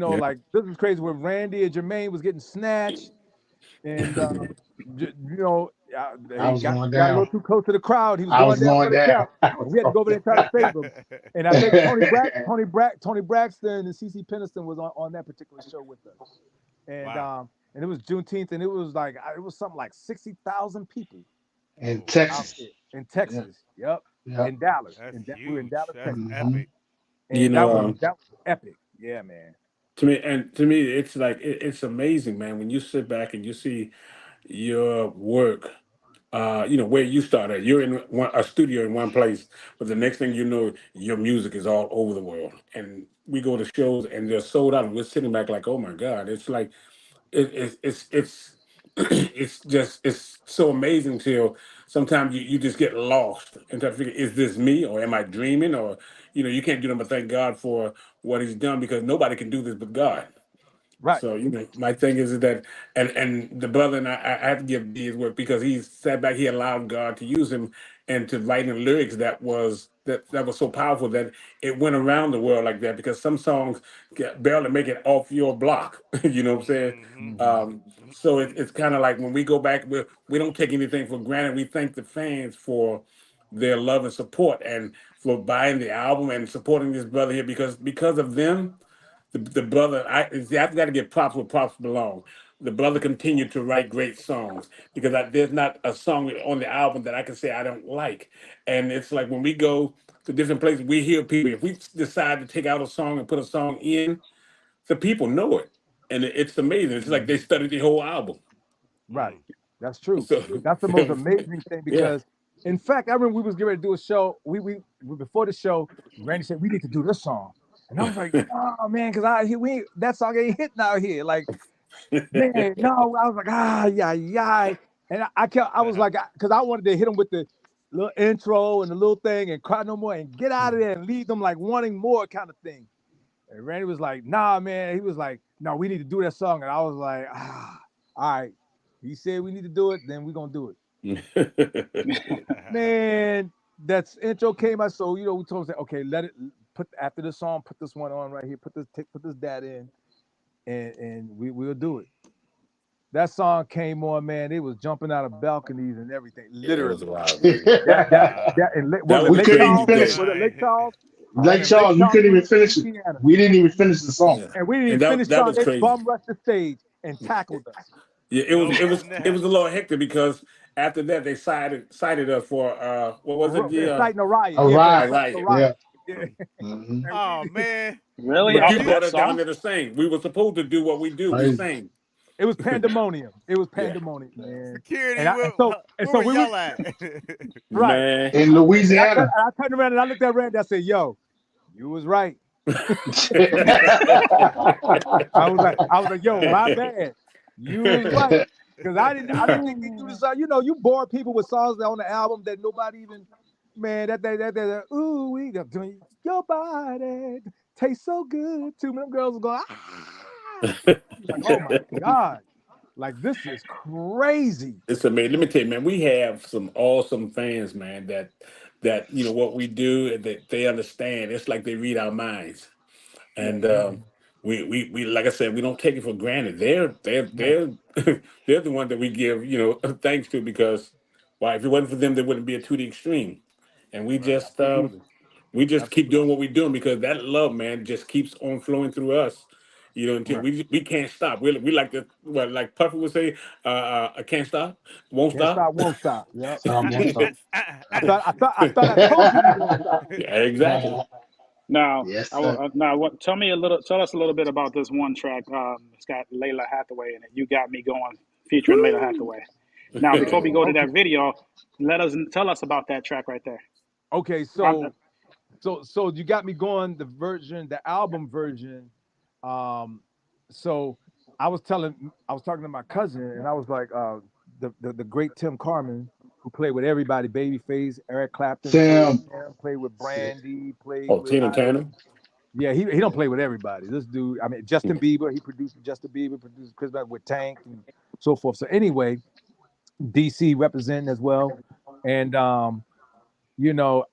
yeah,
like this was crazy when Randy and Jermaine was getting snatched, and
I
he
was
got
going
got a little
down.
too close to the crowd. He was
I
going
was
down for
going
the
down.
count,
I
and
was
we had to
going
go over there and try to save him. And I think Tony Braxton and CC Peniston was on that particular show with us.
Wow.
And it was Juneteenth, and it was like it was something like 60,000 people
in
Oh
out
man,
Texas.
there in
Yeah,
Texas. Yep,
yeah.
in Dallas.
that's
We were in
huge.
Dallas,
That's
Texas,
Hmm.
epic.
you
and
know,
that was epic. Yeah, man.
to me, it's like it's amazing, man. When you sit back and you see your work, where you started. You're in a studio in one place, but the next thing you know, your music is all over the world. And we go to shows and they're sold out, and we're sitting back like, oh my God, it's like it's it's just it's so amazing till sometimes you just get lost and try to figure, is this me or am I dreaming? Or you can't do nothing but thank God for what he's done, because nobody can do this but God.
Right,
So my thing is that, and the brother, and I have to give D his work, because he sat back, he allowed God to use him and to write in lyrics that was so powerful that it went around the world like that. Because some songs barely make it off your block. You know what I'm saying?
Hmm.
hmm
Um, so it's kind of like when we go back, we don't take anything for granted. We thank the fans for their love and support, and for buying the album and supporting this brother here, because of them, the brother, I've got to give props where props belong. The brother continued to write great songs, because there's not a song on the album that I can say I don't like. And it's like when we go to different places, we hear people. If we decide to take out a song and put a song in, the people know it, and it's amazing. It's like they
hmm
studied the whole album.
right.
Mm.
That's true.
So,
That's the most amazing thing
yeah,
because, in fact, I remember we was getting ready to do a show. Before the show, Randy said we need to do this song, and I was like, oh man, because that song ain't hitting out here. Like, man, no, I was like, yeah, yeah. And I was like, because I wanted to hit them with the little intro and the little thing and cry no more and get out of there and leave them like wanting more kind of thing. And Randy was like, nah, man. He was like, no, we need to do that song. And I was like, all right. He said we need to do it, then we're gonna do it. Man, that's intro came out. So we told him, okay, let it put after the song, put this one on right here, put this dad in, and we'll do it. That song came on, man. It was jumping out of balconies and everything,
it was
literally.
wild, man.
Wow.
And
That
was it
was
We
Lake
couldn't even
Charles?
crazy
finish it.
Was
good.
it Lake
Right.
Charles?
Lake
And Lake
Charles, we
Charles,
couldn't even finish it.
Louisiana.
We didn't even finish the song.
Yeah,
And we didn't
and
even finish
that
song.
was
They
crazy.
bum rushed the stage and tackled us.
Yeah,
No
it
snap.
was a little hectic, because after that they cited us for what was it?
For
Yeah,
inciting a riot.
All
Yeah, for
right.
all
inciting a
right.
Yeah.
riot. Yeah.
Hmm.
And
Oh man.
Really?
But
yeah,
you
After
You
brought
that
us down
song?
there to sing. We were supposed to do what we do. We
Crazy.
sang.
it was pandemonium. It was
Yeah,
pandemonium, man.
security.
And
Where
so
were
we were
y'all at?
right.
man.
In Louisiana.
I turned around and I looked at Randy. I said, "Yo, you was right." I was like, "Yo, my bad. You was right." Because I didn't think they do this. You bore people with songs on the album that nobody even, man, that ooh, we got doing your body tastes so good to me. Them girls were going, like, oh my God, like this is crazy.
It's amazing. Let me tell you, man, we have some awesome fans, man, that what we do, and that they understand. It's like they read our minds.
Yeah,
And we like I said, we don't take it for granted.
no,
They're the one that we give thanks to, because why, if it wasn't for them, there wouldn't be a To The Extreme. And
Right.
absolutely,
we just keep
absolutely.
doing what we're doing, because that love, man, just keeps on flowing through us. You know, until
Right.
we can't stop. We like the what like Puffy would say, I can't stop, won't
Can't
stop.
stop, won't stop. Yep.
Some won't stop.
I thought I told you we won't stop.
Yeah, exactly.
Now,
Yes, sir.
what? Tell us a little bit about this one track. It's got Layla Hathaway in it. You got me going, featuring Layla
Woo!
Hathaway. Now, before we go to
Okay.
that video, tell us about that track right there.
Okay.
Um,
So you got me going. The album version. Um, so I was talking to my cousin, and I was like, the great Tim Carmen, who played with everybody, Babyface, Eric Clapton,
Tim.
played with Brandy, played
Oh,
with
Tina Turner.
yeah, he don't play with everybody. This dude, I mean, Justin Bieber, he produced Justin Bieber, produced Chris Brown with Tank and so forth. So anyway, DC representing as well, and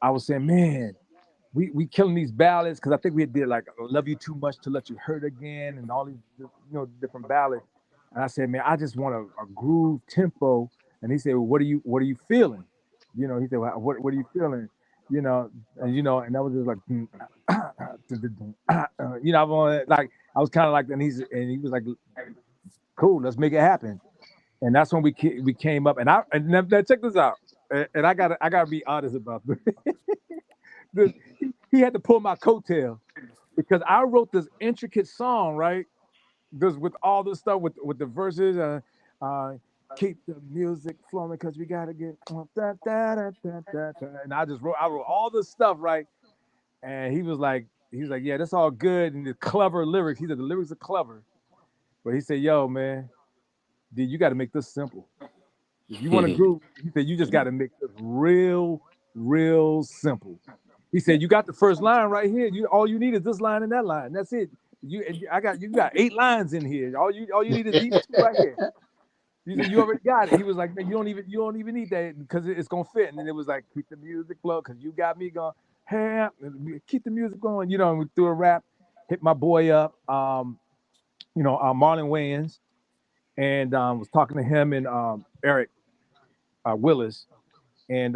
I was saying, man, we killing these ballads because I think we did like "Love You Too Much to Let You Hurt Again" and all these different ballads. And I said, man, I just want a groove tempo. And he said, well, what are you feeling? He said, well, what are you feeling? And I was just like, I wanted, like I was kind of like, and he was like, cool, let's make it happen. And that's when we came up. Now check this out. And I gotta be honest about this. He had to pull my coattail because I wrote this intricate song, right? This with all this stuff with the verses, keep the music flowing because we gotta get and I wrote all this stuff, right? And he's like, yeah, that's all good and the clever lyrics. He said the lyrics are clever, but he said, yo, man, dude, you got to make this simple. If you want to groove, he said, you just got to make this real simple. He said, you got the first line right here. All you need is this line and that line. That's it. You got 8 lines in here. All you need is these 2 right here. He said, you already got it. He was like, man, you don't even need that because it's gonna fit. And then it was like, keep the music flow because you got me going. Hey, keep the music going. And we threw a rap, hit my boy up. Marlon Wayans, and was talking to him and Eric Willis. And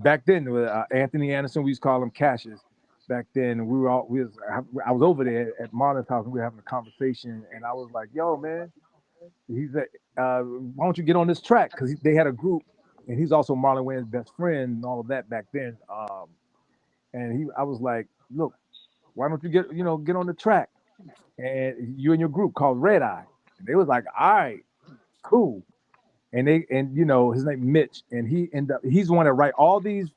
back then with Anthony Anderson, we used to call him Cassius. Back then, I was over there at Marlon's house and we were having a conversation, and I was like, "Yo, man," he's like, "Why don't you get on this track?" Because they had a group, and he's also Marlon Wayans' best friend and all of that back then. I was like, "Look, why don't you get on the track?" And you and your group called Red Eye, and they was like, "All right, cool." And his name Mitch, and he's the one that write all these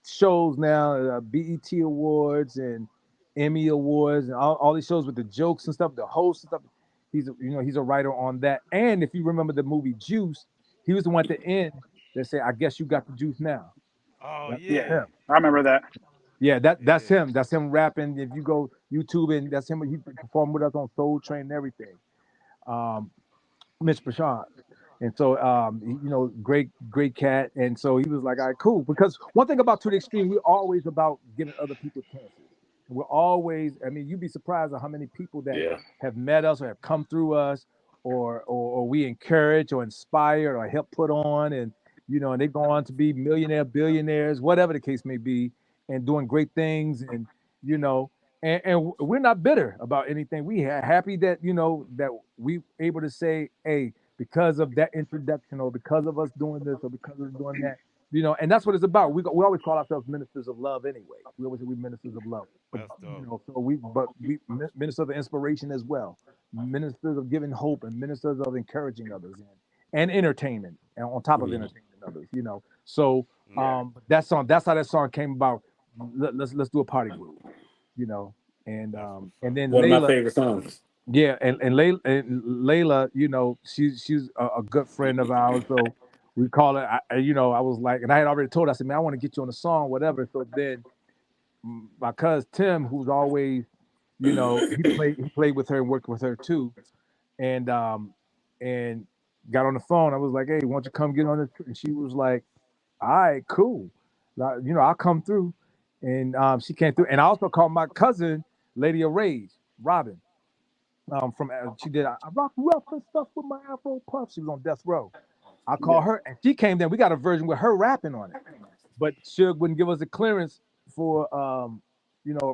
shows now, BET Awards and Emmy Awards and all these shows with the jokes and stuff, the host and stuff. He's a writer on that. And if you remember the movie Juice, he was the one at the end that said, "I guess you got the juice now."
Oh
That's
yeah,
yeah,
him.
I remember that.
Yeah, that's
yeah.
him. That's him rapping. If you go YouTube and that's him, he performed with us on Soul Train and everything. Um, Mitch Bashan. And so, great cat. And so he was like, all right, cool. Because one thing about To the Extreme, we're always about giving other people chances. We're always, I mean, you'd be surprised at how many people that
Yeah.
have met us or have come through us or we encourage or inspire or help put on. And they go on to be millionaire, billionaires, whatever the case may be, and doing great things. And we're not bitter about anything. We are happy that we able to say, hey, because of that introduction or because of us doing this or because of doing that, and that's what it's about. We always call ourselves ministers of love anyway. We always say we're ministers of love. But,
That's dope.
so we ministers of inspiration as well, ministers of giving hope and ministers of encouraging others and entertainment and on top of entertaining others. So
Yeah.
that's how that song came about. Let's do a party group, you know, and
That's
um,
what's
and
up.
then
One of my
Layla,
favorite songs.
yeah, and Layla, she's a good friend of ours, so we call it. I was like, and I had already told her, I said, man, I want to get you on the song, whatever. So then my cousin Tim, who's always, he played with her and worked with her too, and and got on the phone. I was like, hey, why don't you come get on this? And she was like, all right, cool. I'll come through. And she came through. And I also called my cousin, Lady of Rage, Robin. She did I rock rough and stuff with my Afro puff. She was on Death Row. I
Yeah.
called her and she came there. We got a version with her rapping on it. But Suge wouldn't give us a clearance for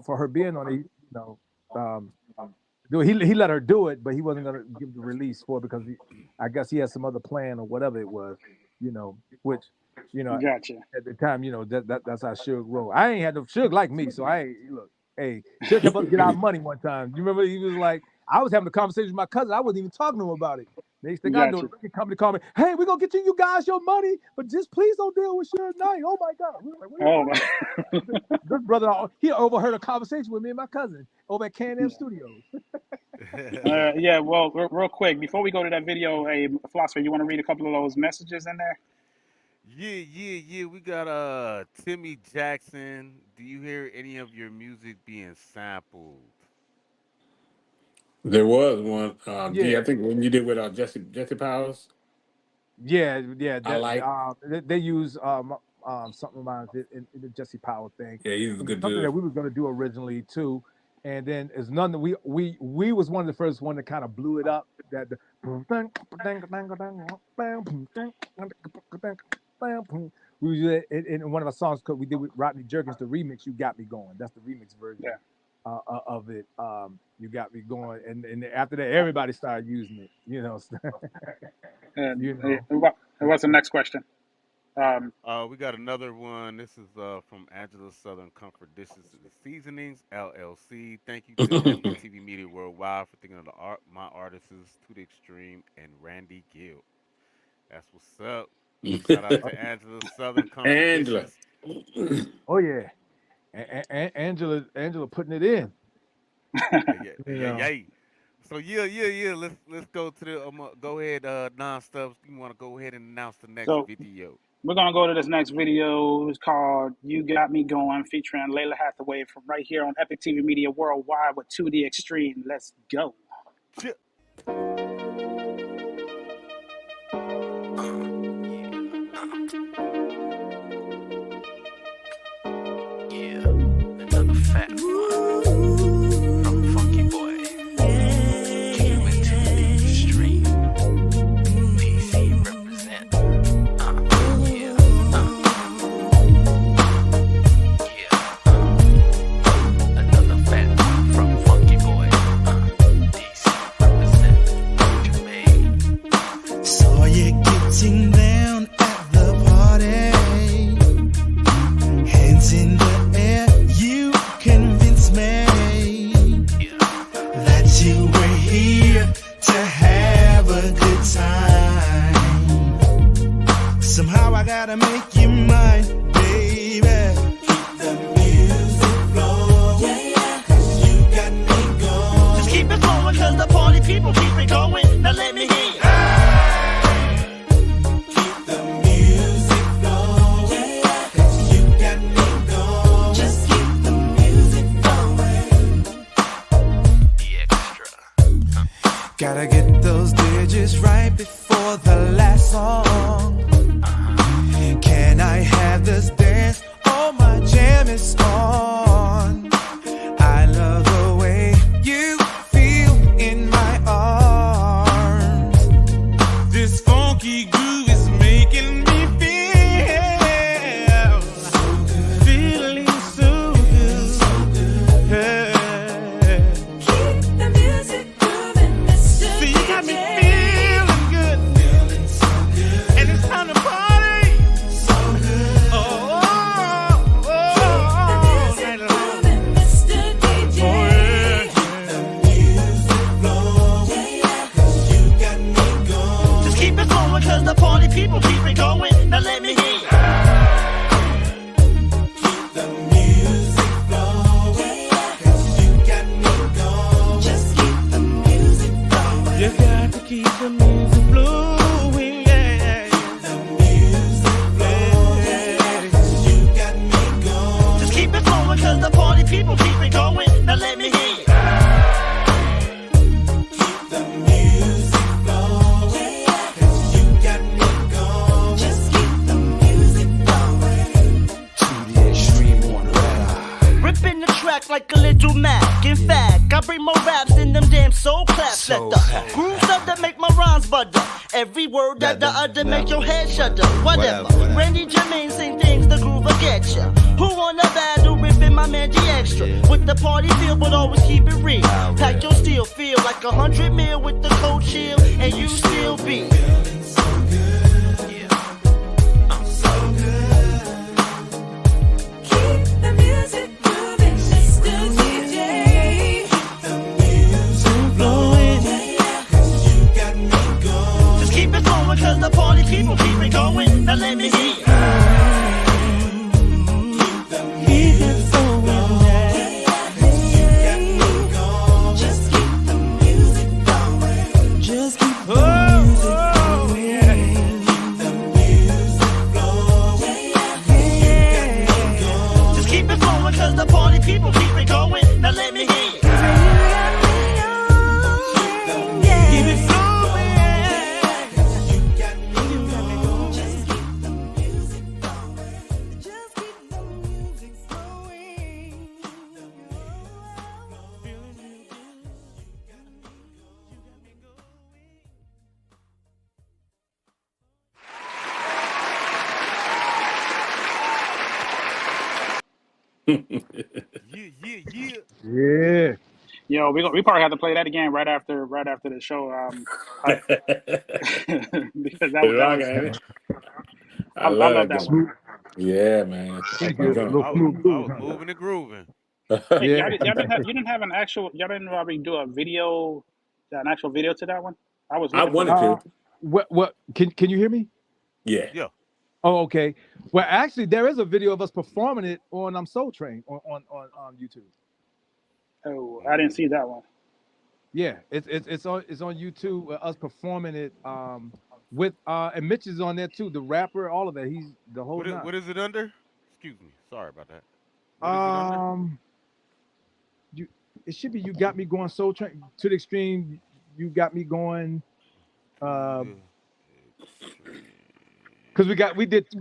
for her being on it. Um, He let her do it, but he wasn't gonna give the release for it because I guess he had some other plan or whatever it was, which
Gotcha.
at the time, that's how Suge rolled. I ain't had no Suge like me, so I ain't look. Hey, Suge helped us get our money one time. You remember he was like, I was having a conversation with my cousin. I wasn't even talking to him about it. Next thing I know, the record company called me. Hey, we're gonna get you guys your money, but just please don't deal with Suge Knight. Oh my God. We were like, this brother, he overheard a conversation with me and my cousin over at Can-Am Studios.
Yeah, well, real quick, before we go to that video, hey, Philosopher, you want to read a couple of those messages in there?
Yeah. We got Timmy Jackson. Do you hear any of your music being sampled?
There was one. D,
Yeah.
I think when you did with Jesse Powers.
Yeah.
I like.
They use something around in the Jesse Powell thing.
Yeah, he's a good
something
dude.
that we was gonna do originally too, and then it's none that we was one of the first one that kind of blew it up. That we was in one of our songs because we did with Rodney Jerkins the remix. You Got Me Going. That's the remix version.
Yeah.
Of it, You Got Me Going, and after that, everybody started using it.
What's the next question?
We got another one. This is from Angela Southern Comfort Dishes and Seasonings LLC. Thank you to Epic TV Media Worldwide for thinking of my artists to the extreme and Randy Gill. That's what's up. Shout out to Angela Southern Comfort
Angela.
Dishes.
Oh yeah. Angela putting it in.
Yeah. So yeah. Let's go to the go ahead, non-stubs. You want to go ahead and announce the next video?
We're gonna go to this next video. It's called "You Got Me Going," featuring Layla Hathaway from right here on Epic TV Media Worldwide with To the Extreme. Let's go.
Another fat one from Funky Boy. Came into the extreme. PC represent. Another fat one from Funky Boy. DC represent.
Saw you getting down at the party. Hands in the air, you convinced me that you were here to have a good time. Somehow I gotta make you mine, baby. Keep the music flowing, 'cause you got me going.
Just keep it flowing, 'cause the party people keep it going. Now let me hear you.
Keep the music flowing, 'cause you got me going. Just keep the music flowing.
Extra.
Gotta get those digits right before the last song. Can I have this dance? Oh, my jam is on. I love the way you feel in my arms. This funky groove is making me feel so good. Feeling so good. So good. Yeah.
Keep the music moving, Mr.
So you got me
DJ.
feeling good. Feeling so good. And it's time to party. So good. Oh,
Keep the music
night long.
moving, Mr. DJ.
Oh, yeah. Keep the music flowing, 'cause you got me going.
Just keep it flowing, 'cause the party people keep it going. Now let me hear you.
Keep the music flowing, 'cause you got me going.
Just keep the music flowing.
You got to keep the music flowing, yeah. The music flowing, 'cause you got me going.
Just keep it flowing, 'cause the party people keep it going. Now let me hear you.
Keep the music flowing, 'cause you got me going.
Just keep the music flowing.
To the extreme on rap.
Ripping the track like a little Mac. In fact, I bring more raps than them damn soul claps. Let the grooves up that make my rhymes butter. Every word that the other make your head shudder. Whatever. Randy Jermaine sing things, the groove will get ya. Who wanna battle, ripping sipping my Mangy Extra. With the party feel, but always keep it real. Pack your steel, feel like 100 mil with the cold chill, and you still be. Cause the party people keep it going. Now let me hear you. Keep it flowing. Just keep the music going. Just keep the music flowing. The music flowing. Just keep it flowing cause the party people keep it going. Now let me hear you. Keep it flowing.
Yeah.
Yo, we probably have to play that again right after the show. Because that was
I
love
love
that
that
one.
Yeah, man.
Good.
I was
Smooth.
moving and grooving.
Hey,
Yeah.
y'all didn't have an actual. Y'all didn't probably do an actual video to that one. I was.
I
looking for
wanted
that.
to.
What? Can you hear me?
Yeah.
Yeah.
Oh, okay. Well, actually, there is a video of us performing it on Soul Train on YouTube.
Oh, I didn't see that one.
Yeah, it's on YouTube. Us performing it with and Mitch is on there too. The rapper, all of that. He's the whole nine.
What is it under? Excuse me. Sorry about that. What is it under?
It should be You Got Me Going Soul Train to the Extreme. You Got Me Going. Because we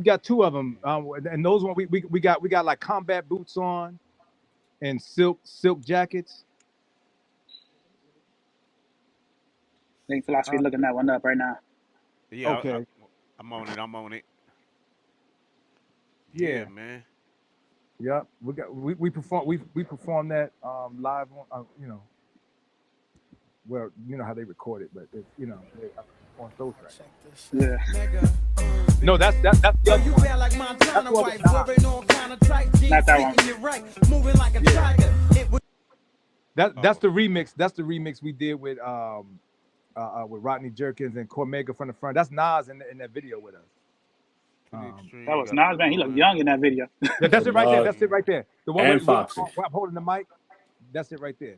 got two of them, and those one we got like combat boots on, and silk jackets.
I think Philosophy looking that one up right now.
Yeah.
Okay.
I'm on it.
Yeah.
Man.
Yeah, we perform that live on well, you know how they record it, but on Soul Train.
Yeah.
No, that's
You feel like Montana wife, wearing all kind of tight jeans,
Not that one.
making it right, moving like a tiger. It was
that's the remix. That's the remix we did with Rodney Jerkins and Cormega from the front. That's Nas in that video with us.
That was Nas, man. He looked young in that video.
That's it right there. That's it right there. The one
And
with
Foxy.
I'm holding the mic. That's it right there.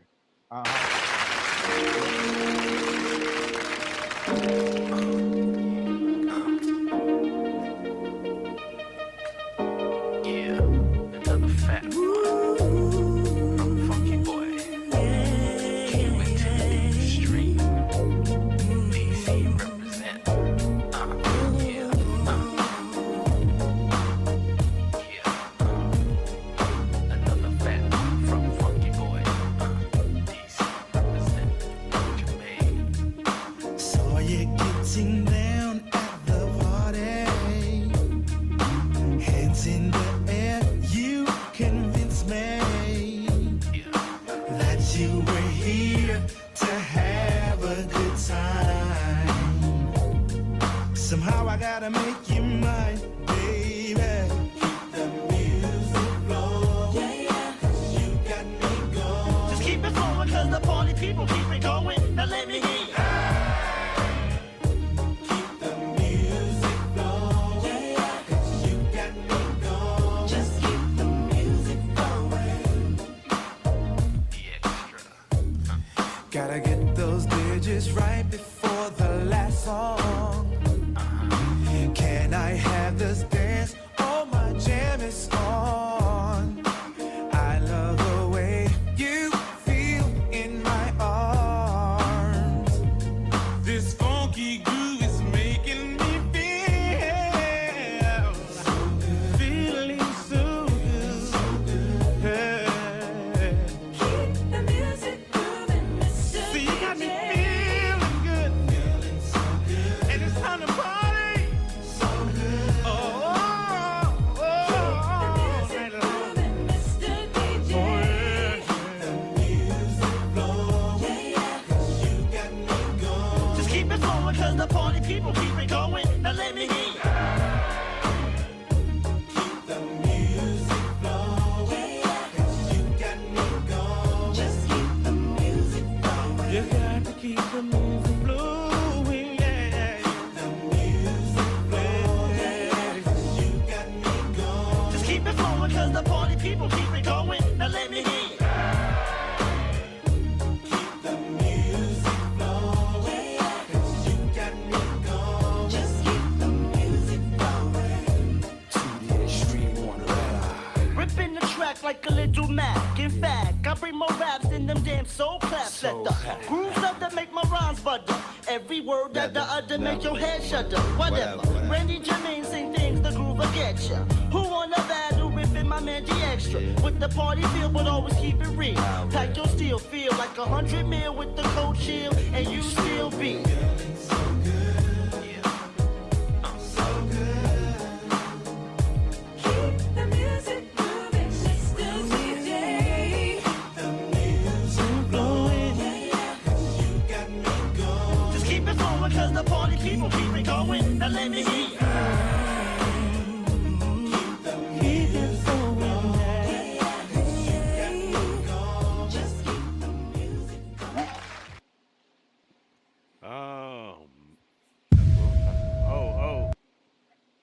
Yeah, another fat one from Funky Boy. Came into the extreme. DC represent. Yeah. Another fat one from Funky Boy. DC represent. Jermaine.
Saw you getting down at the party. Hands in the air, you convinced me that you were here to have a good time. Somehow I gotta make you mine, baby. Keep the music flowing. You got me going.
just keep it flowing cause the party people keep it going. Now let me hear you.
Keep the music flowing. You got me going.
Just keep the music flowing.
The extra.
Gotta get those digits right before the last song. Can I have this dance? Oh, my jam is on. I love the way you feel in my arms. This funky groove is making me feel so good. Feeling so good. Hey.
Keep the music moving, Mr.
So you got me
DJ.
feeling good. And it's
back. I bring more raps than them damn soul claps. Let the grooves up that make my rhymes butter. Every word that the other make your head shudder. Whatever. Randy Jermaine sing things the groove will get ya. Who wanna battle riffing my man G Extra? With the party feel, but always keep it real. Pack your steel, feel like 100 mil with the cold chill, and you still be. Cause the party people keep it going. Now let me hear you. Keep it going. Just keep the music going.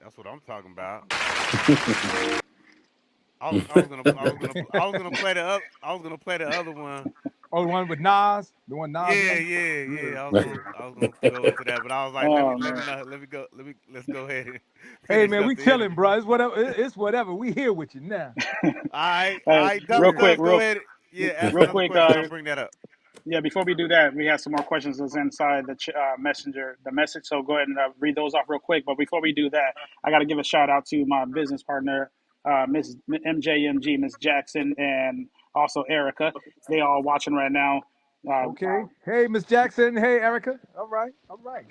That's what I'm talking about. I was gonna play the other one.
Oh, the one with Nas, the one Nas.
Yeah. I was gonna go into that, but I was like, let's go ahead and
Hey
finish
man,
up
we
the
chilling,
interview.
bro. It's whatever. It's whatever. We here with you now.
All
Hey,
right,
real
Dust,
quick,
go ahead. Yeah, ask
real
another
quick.
question. I'll bring that up.
Yeah, before we do that, we have some more questions that's inside the messenger, the message. So go ahead and read those off real quick. But before we do that, I got to give a shout out to my business partner, Miss MJMG, Miss Jackson, and also Erica. They all watching right now.
Okay. Hey, Miss Jackson. Hey, Erica. All right. All right.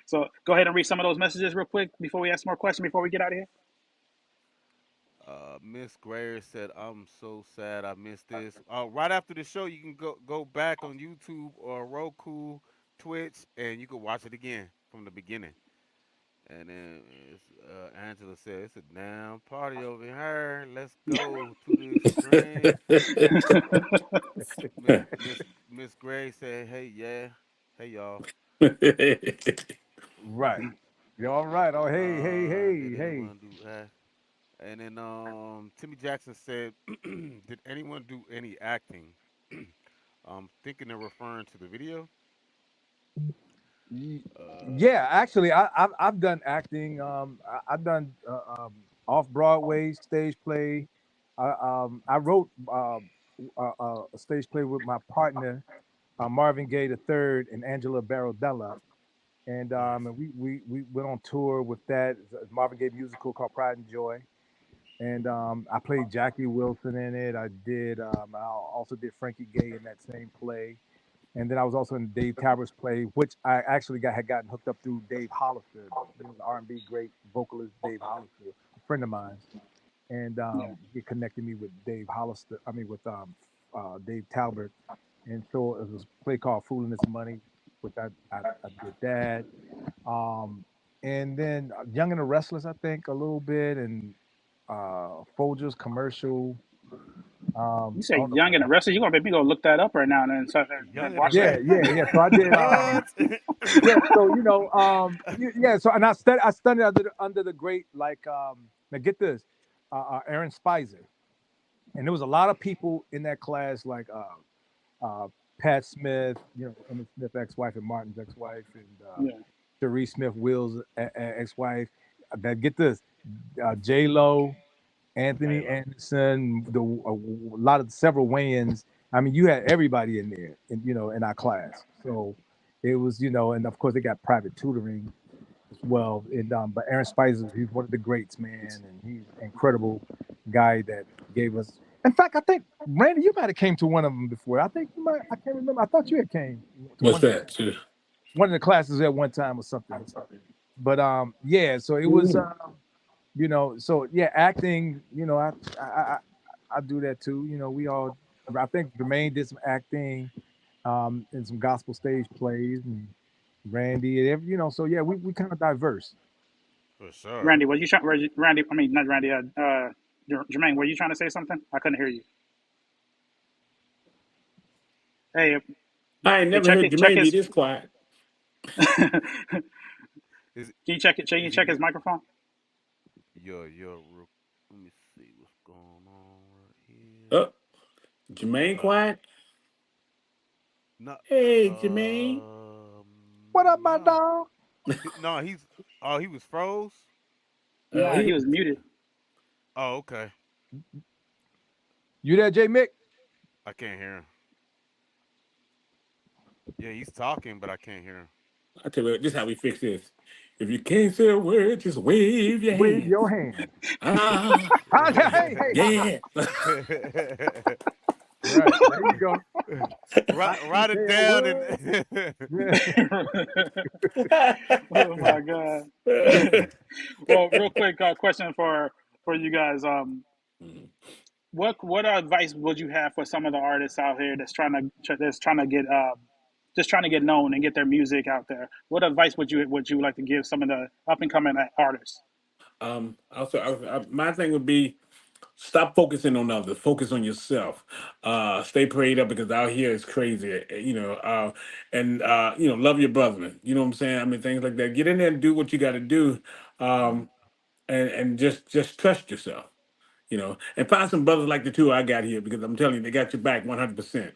So go ahead and read some of those messages real quick before we ask more questions before we get out of here.
Miss Grayer said, "I'm so sad I missed this." Right after the show, you can go back on YouTube or Roku, Twitch, and you can watch it again from the beginning. And then Angela said, "It's a damn party over here. Let's go to the extreme." Miss Gray said, "Hey, yeah, hey y'all."
Right. You all right? Oh, hey, hey, hey,
Did
hey.
anyone do that? And then Timmy Jackson said, "Did anyone do any acting?" Thinking they're referring to the video.
Yeah, actually, I've done acting. I've done off Broadway stage play. I wrote a stage play with my partner Marvin Gaye the third and Angela Barodella,
Nice.
and we went on tour with that Marvin Gaye musical called Pride and Joy, and I played Jackie Wilson in it. I also did Frankie Gay in that same play. And then I was also in Dave Talbert's play, which I actually had gotten hooked up through Dave Hollister, the R&B great vocalist Dave Hollister, a friend of mine, and
Yeah.
he connected me with Dave Hollister. I mean, with Dave Talbert, and so it was a play called "Fooling Is Money," which I did that, and then Young and the Restless, I think a little bit, and Folgers commercial.
You
I
say
don't know.
young and the rest of you gonna make me go look that up right now and start
Young
and
and the
watch that.
Yeah. So I did.
What?
Yeah, so yeah. So and I studied under the great now get this, Aaron Spicer, and there was a lot of people in that class like Pat Smith, Emmett Smith ex-wife and Martin's ex-wife, and
Yeah.
Cherie Smith Will's ex-wife. That get this, J Lo, Anthony
J-Lo.
Anderson, a lot of several Wayans. I mean, you had everybody in there, in our class. So it was, and of course they got private tutoring as well. And but Aaron Spicer, he's one of the greats, man, and he's an incredible guy that gave us. In fact, I think Randy, you might have came to one of them before. I think you might. I can't remember. I thought you had came to
What's that? Too?
one of the classes at one time or something. But yeah. So it was. So yeah, acting, I do that too. We all, I think Jermaine did some acting, in some gospel stage plays, and Randy, and so yeah, we kind of diverse.
For sure.
Randy, were you trying? Randy, I mean not Randy. Jermaine, were you trying to say something? I couldn't hear you. Hey,
I ain't never
check
heard
it. Check
Jermaine be
his.
this quiet.
Can
Is
you check it? Can you
is
check
he
his microphone?
let me see what's going on right here.
Oh, Jermaine
Uh,
quiet.
no,
Hey, Jermaine.
What up, my
no,
dog?
no. He was froze.
Nah, he was muted.
Oh, okay.
You there, J Mick?
I can't hear him. Yeah, he's talking, but I can't hear him.
I tell you what, this is how we fix this. If you can't say a word, just wave your
Wave
hand.
your hand.
Ah,
Hey, hey, ha.
yeah.
Right. There you go.
Write
Say
it
a
down
word.
and
Oh my God. Well, real quick question for you guys. What advice would you have for some of the artists out here that's trying to get just trying to get known and get their music out there? What advice would you like to give some of the up and coming artists?
My thing would be stop focusing on others. Focus on yourself. Stay prayed up because out here it's crazy. And love your brethren. You know what I'm saying? I mean, things like that. Get in there and do what you got to do, and just trust yourself. And find some brothers like the two I got here because I'm telling you, they got your back 100%.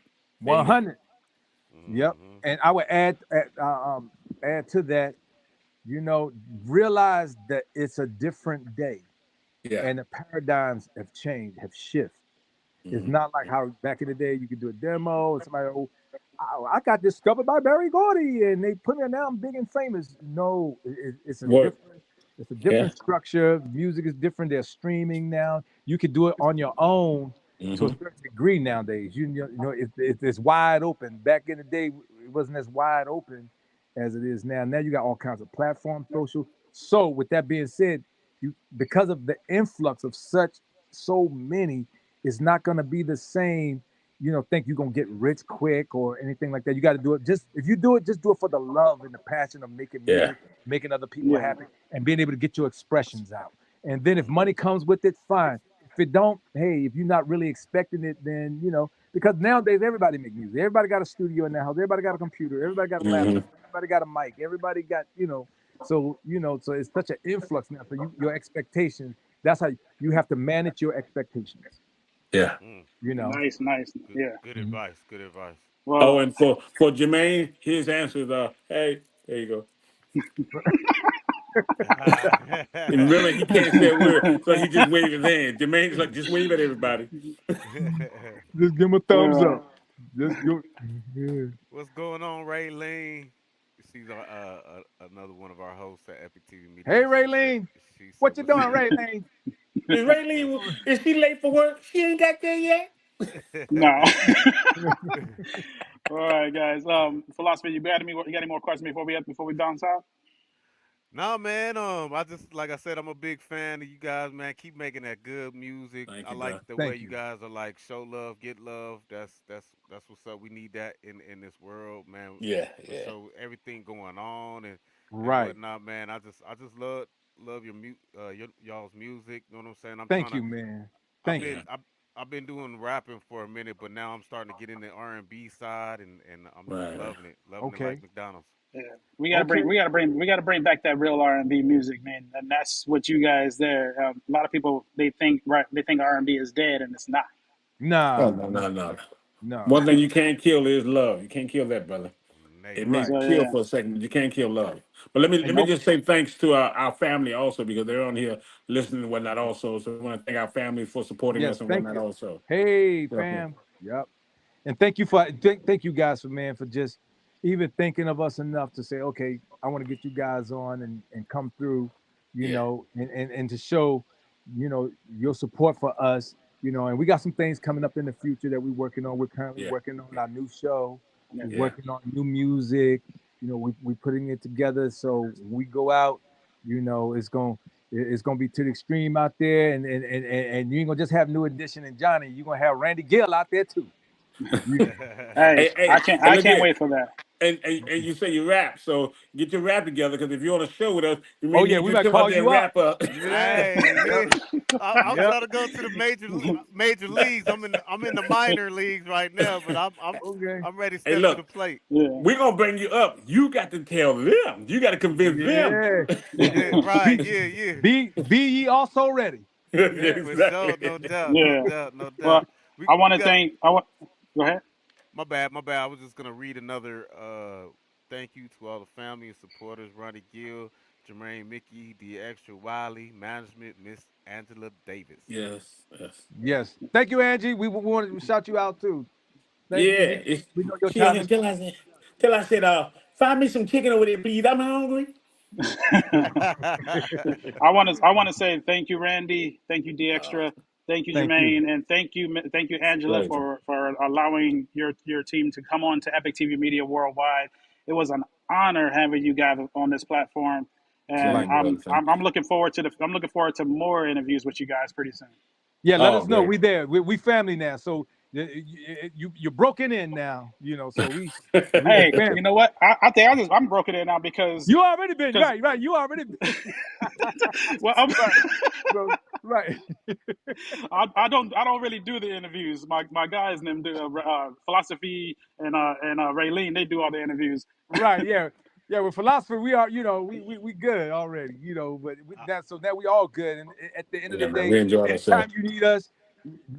Amen.
100. Yep. And I would add to that, realize that it's a different day
Yeah.
and the paradigms have changed, have shifted. It's not like how back in the day you could do a demo and somebody, I got discovered by Barry Gordy and they put me now I'm big and famous. No, it's a
Work.
it's a
Yeah.
different structure. Music is different. They're streaming now. You can do it on your own to a certain degree nowadays. It's wide open. Back in the day, it wasn't as wide open as it is now. Now you got all kinds of platforms, social. So with that being said, because of the influx of so many, it's not going to be the same. Think you're gonna get rich quick or anything like that. You got to do it. Just if you do it, just do it for the love and the passion of making
Yeah.
music, making other people
Yeah.
happy, and being able to get your expressions out. And then if money comes with it, fine. If it don't, hey, if you're not really expecting it, then because nowadays everybody make music. Everybody got a studio in their house. Everybody got a computer. Everybody got a laptop. Everybody got a mic. Everybody got So so it's such an influx now. So your expectations. That's how you have to manage your expectations.
Yeah.
Nice. Yeah.
good advice. Good advice.
Well,
Oh, and for Jermaine, his answers are, hey, there you go. And remember, he can't say a word, so he just waved his hand. Jermaine's like, just wave at everybody.
Just give him a thumbs
uh,
up. Just go. Yeah.
What's going on, Ray Lane? She's another one of our hosts at Epic TV Media.
Hey, Raylene.
She's
What you
super
doing, Raylene?
Is Raylene, is she late for work? She ain't got there yet?
no. All right, guys. Philosophy, you got any more questions before we bounce out?
No, man. I just like I said, I'm a big fan of you guys, man. Keep making that good music.
Thank
I
you,
like
bro.
the way
Thank
you
you.
guys are like show love, get love. That's what's up. We need that in this world, man.
Yeah,
To
yeah.
show everything going on and
Right.
whatnot, man. I just love y'all's music. You know what I'm saying?
Thank you, man. Thank you.
I've been doing rapping for a minute, but now I'm starting to get in the R&B side, and I'm just
Right.
loving it
Okay.
like McDonald's.
Yeah, we gotta bring back that real R&B music, man, and that's what you guys there. A lot of people they think R&B is dead, and it's not.
Nah,
No.
no.
One thing you can't kill is love. You can't kill that, brother. It
Negative.
may
Right.
So
kill
yeah,
for a second, but you can't kill love. But let
And
me just say thanks to our family also because they're on here listening and whatnot also. So we want to thank our family for supporting
yes,
us and
thank
whatnot
you.
also.
Hey,
Definitely.
fam. Yep. And thank you guys for just even thinking of us enough to say, okay, I want to get you guys on and come through,
Yeah.
and to show, your support for us, and we got some things coming up in the future that we're working on. We're currently
Yeah.
working on our new show.
yeah.
We're
Yeah.
working on new music. We putting it together. So when we go out, it's gonna be to the extreme out there, and you ain't gonna just have New Edition and Johnny. You're gonna have Randy Gill out there too. You-
Hey,
Hey,
I
and
can't
look here.
wait for that.
And you say you rap, so get your rap together because if you're on a show with us, we may
Oh yeah,
need
we
you to
might
come out
call
there and
you up.
rap up.
Yeah.
Hey, yeah. I'm
Yep.
trying to go to the major leagues. I'm in the minor leagues right now, but
Okay.
I'm ready to
Hey,
step to the
look,
plate.
Yeah,
we're gonna bring you up. You got to tell them. You got to convince them.
Yeah.
Yeah, right.
Be
Yeah.
be ye also ready.
Yeah, for sure.
Exactly.
No doubt. No
yeah.
doubt. No
Well,
doubt.
I want
We
to
got
thank. I want. Go ahead.
my bad. I was just gonna read another thank you to all the family and supporters: Ronnie Gill, Jermaine Mickey, the extra Wiley, management, Miss Angela Davis.
Yes.
Yes. Thank you, Angie. We wanted to shout you out too. Thank you.
Yeah.
We know your
She ain't
talent.
till I said, find me some chicken over there, please. I'm hungry.
I want to say thank you, Randy. Thank you, D Extra. Thank you,
Thank you.
Jermaine, and thank you, Angela,
Pleasure.
for allowing your team to come on to Epic TV Media Worldwide. It was an honor having you guys on this platform, and
Same, brother. Thank
I'm looking forward to more interviews with you guys pretty soon.
Yeah, let
Oh,
us know.
great.
We there. We family now. So you're broken in now. You know. So we
Hey,
family.
you know what? I think I'm broken in now because
You already been right. You already been
well,
right, bro. Right.
I don't really do the interviews. My guys and them do philosophy and Raylene. They do all the interviews.
Right. Yeah. Yeah. With philosophy, we are. You know, we good already. You know, but so now we all good. And at the end of
Yeah,
the
man.
day,
We enjoyed
anytime
ourselves.
you need us,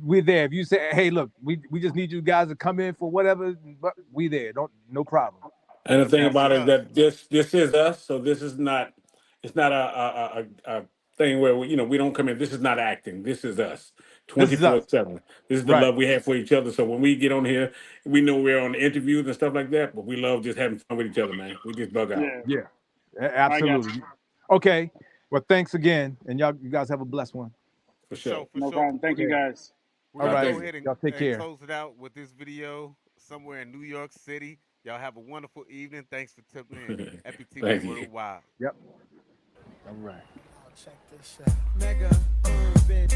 we're there. If you say, hey, look, we just need you guys to come in for whatever, but we there. No problem.
And the thing
Yes,
about it is
sir.
that this is us. So this is not. It's not a thing where we don't come in. This is not acting. This is us.
This is us.
24/7. This is the
Right.
love we have for each other. So when we get on here, we know we're on interviews and stuff like that, but we love just having fun with each other, man. We just bug out.
Yeah,
Yeah.
I got
Absolutely.
you.
Okay. Well, thanks again, and you guys have a blessed one.
For sure.
For
No
sure.
problem. Thank you guys.
We're
All
gonna
right.
go ahead
Y'all take care.
close it out with this video somewhere in New York City. Y'all have a wonderful evening. Thanks for tuning in. Epic TV
Thank you.
Worldwide.
Yep. All right.
Check this out.
Mega urban.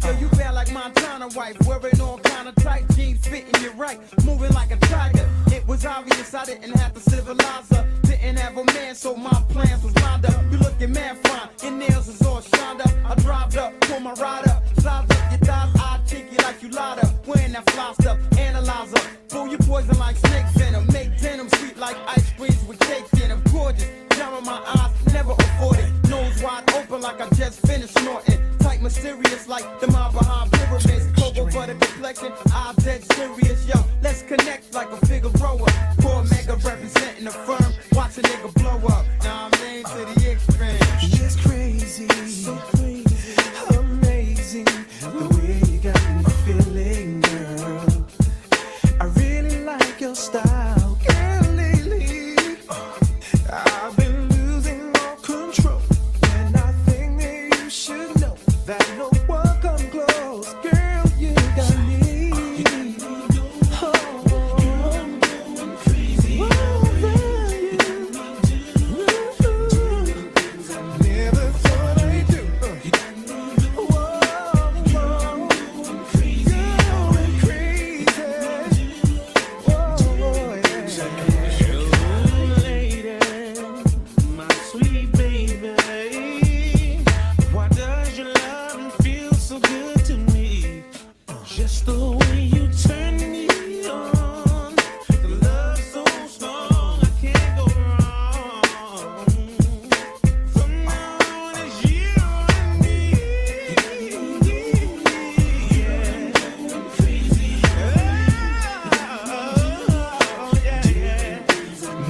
Yo, you bad like Montana wife, wearing all kind of tight jeans, fitting you right, moving like a tiger. It was obvious I didn't have to civilize her, didn't have a man, so my plans was lined up. You looking mad fine, your nails is all shined up. I drive up, pull my ride up, size up your thighs, I take you like you lied up. Wearing that fly stuff, analyzer, pull you poison like snake venom, make denim sweet like ice creams with cake in them. Gorgeous, down in my eyes, never afford it. Nose wide open like I just finished snorting. Tight, mysterious like the mob behind pyramids. Cocoa butter complexion, I'm dead serious. Yo, let's connect like a figure rower. Poor mega representing the firm. Watch a nigga blow up. Now I'm named to the extreme.
It's crazy, so crazy, amazing, the way you got me feeling, girl. I really like your style, girl, lately. I've been losing all control, and I think that you should know that no one come close, girl, you got me. I'm going crazy over you. Never thought I'd do. Whoa, going crazy. Whoa, yeah. Lady, my sweet baby, why does your love feel so good to me? Just the way you turn me on, the love so strong, I can't go wrong. From now on, it's you and me. Yeah, crazy. Oh, yeah.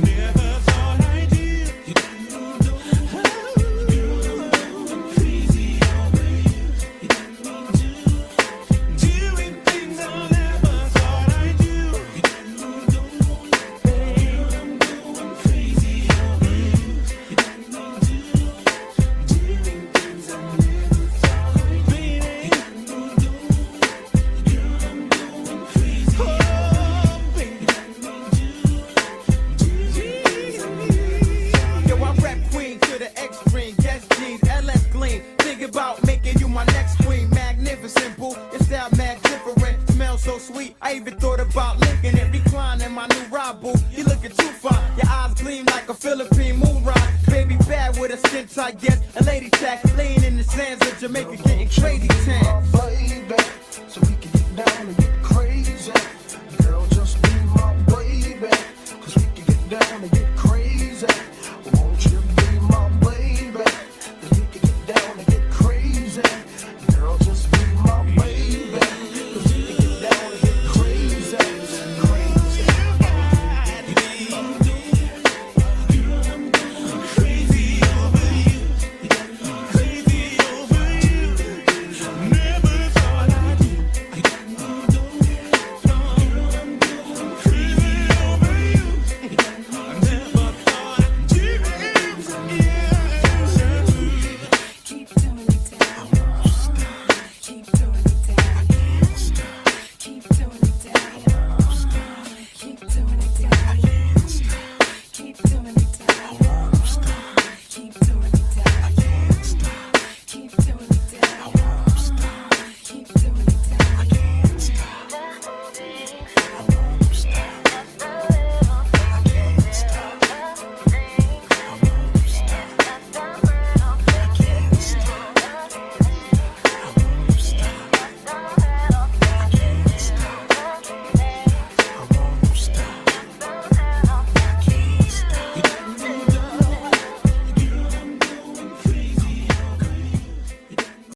Never thought I'd do. Crazy over you. Doing things I never thought I'd do. Babe, I'm going crazy over you. Doing things I never thought I'd do. Baby, I'm going crazy. Oh, baby,
Yo, I rap queen to the extreme. Yes, jeans, LS gleam. Think about making you my next queen. Magnificent, boo. Your style mad different. Smell so sweet. I even thought about licking it. Reclining my new ride, boo. You looking too fine. Your eyes gleam like a Philippine moon ride. Baby bad with a skin tight, yes. A lady tack. Laying in the sands of Jamaica getting crazy tan.
baby, so we can get down and get crazy.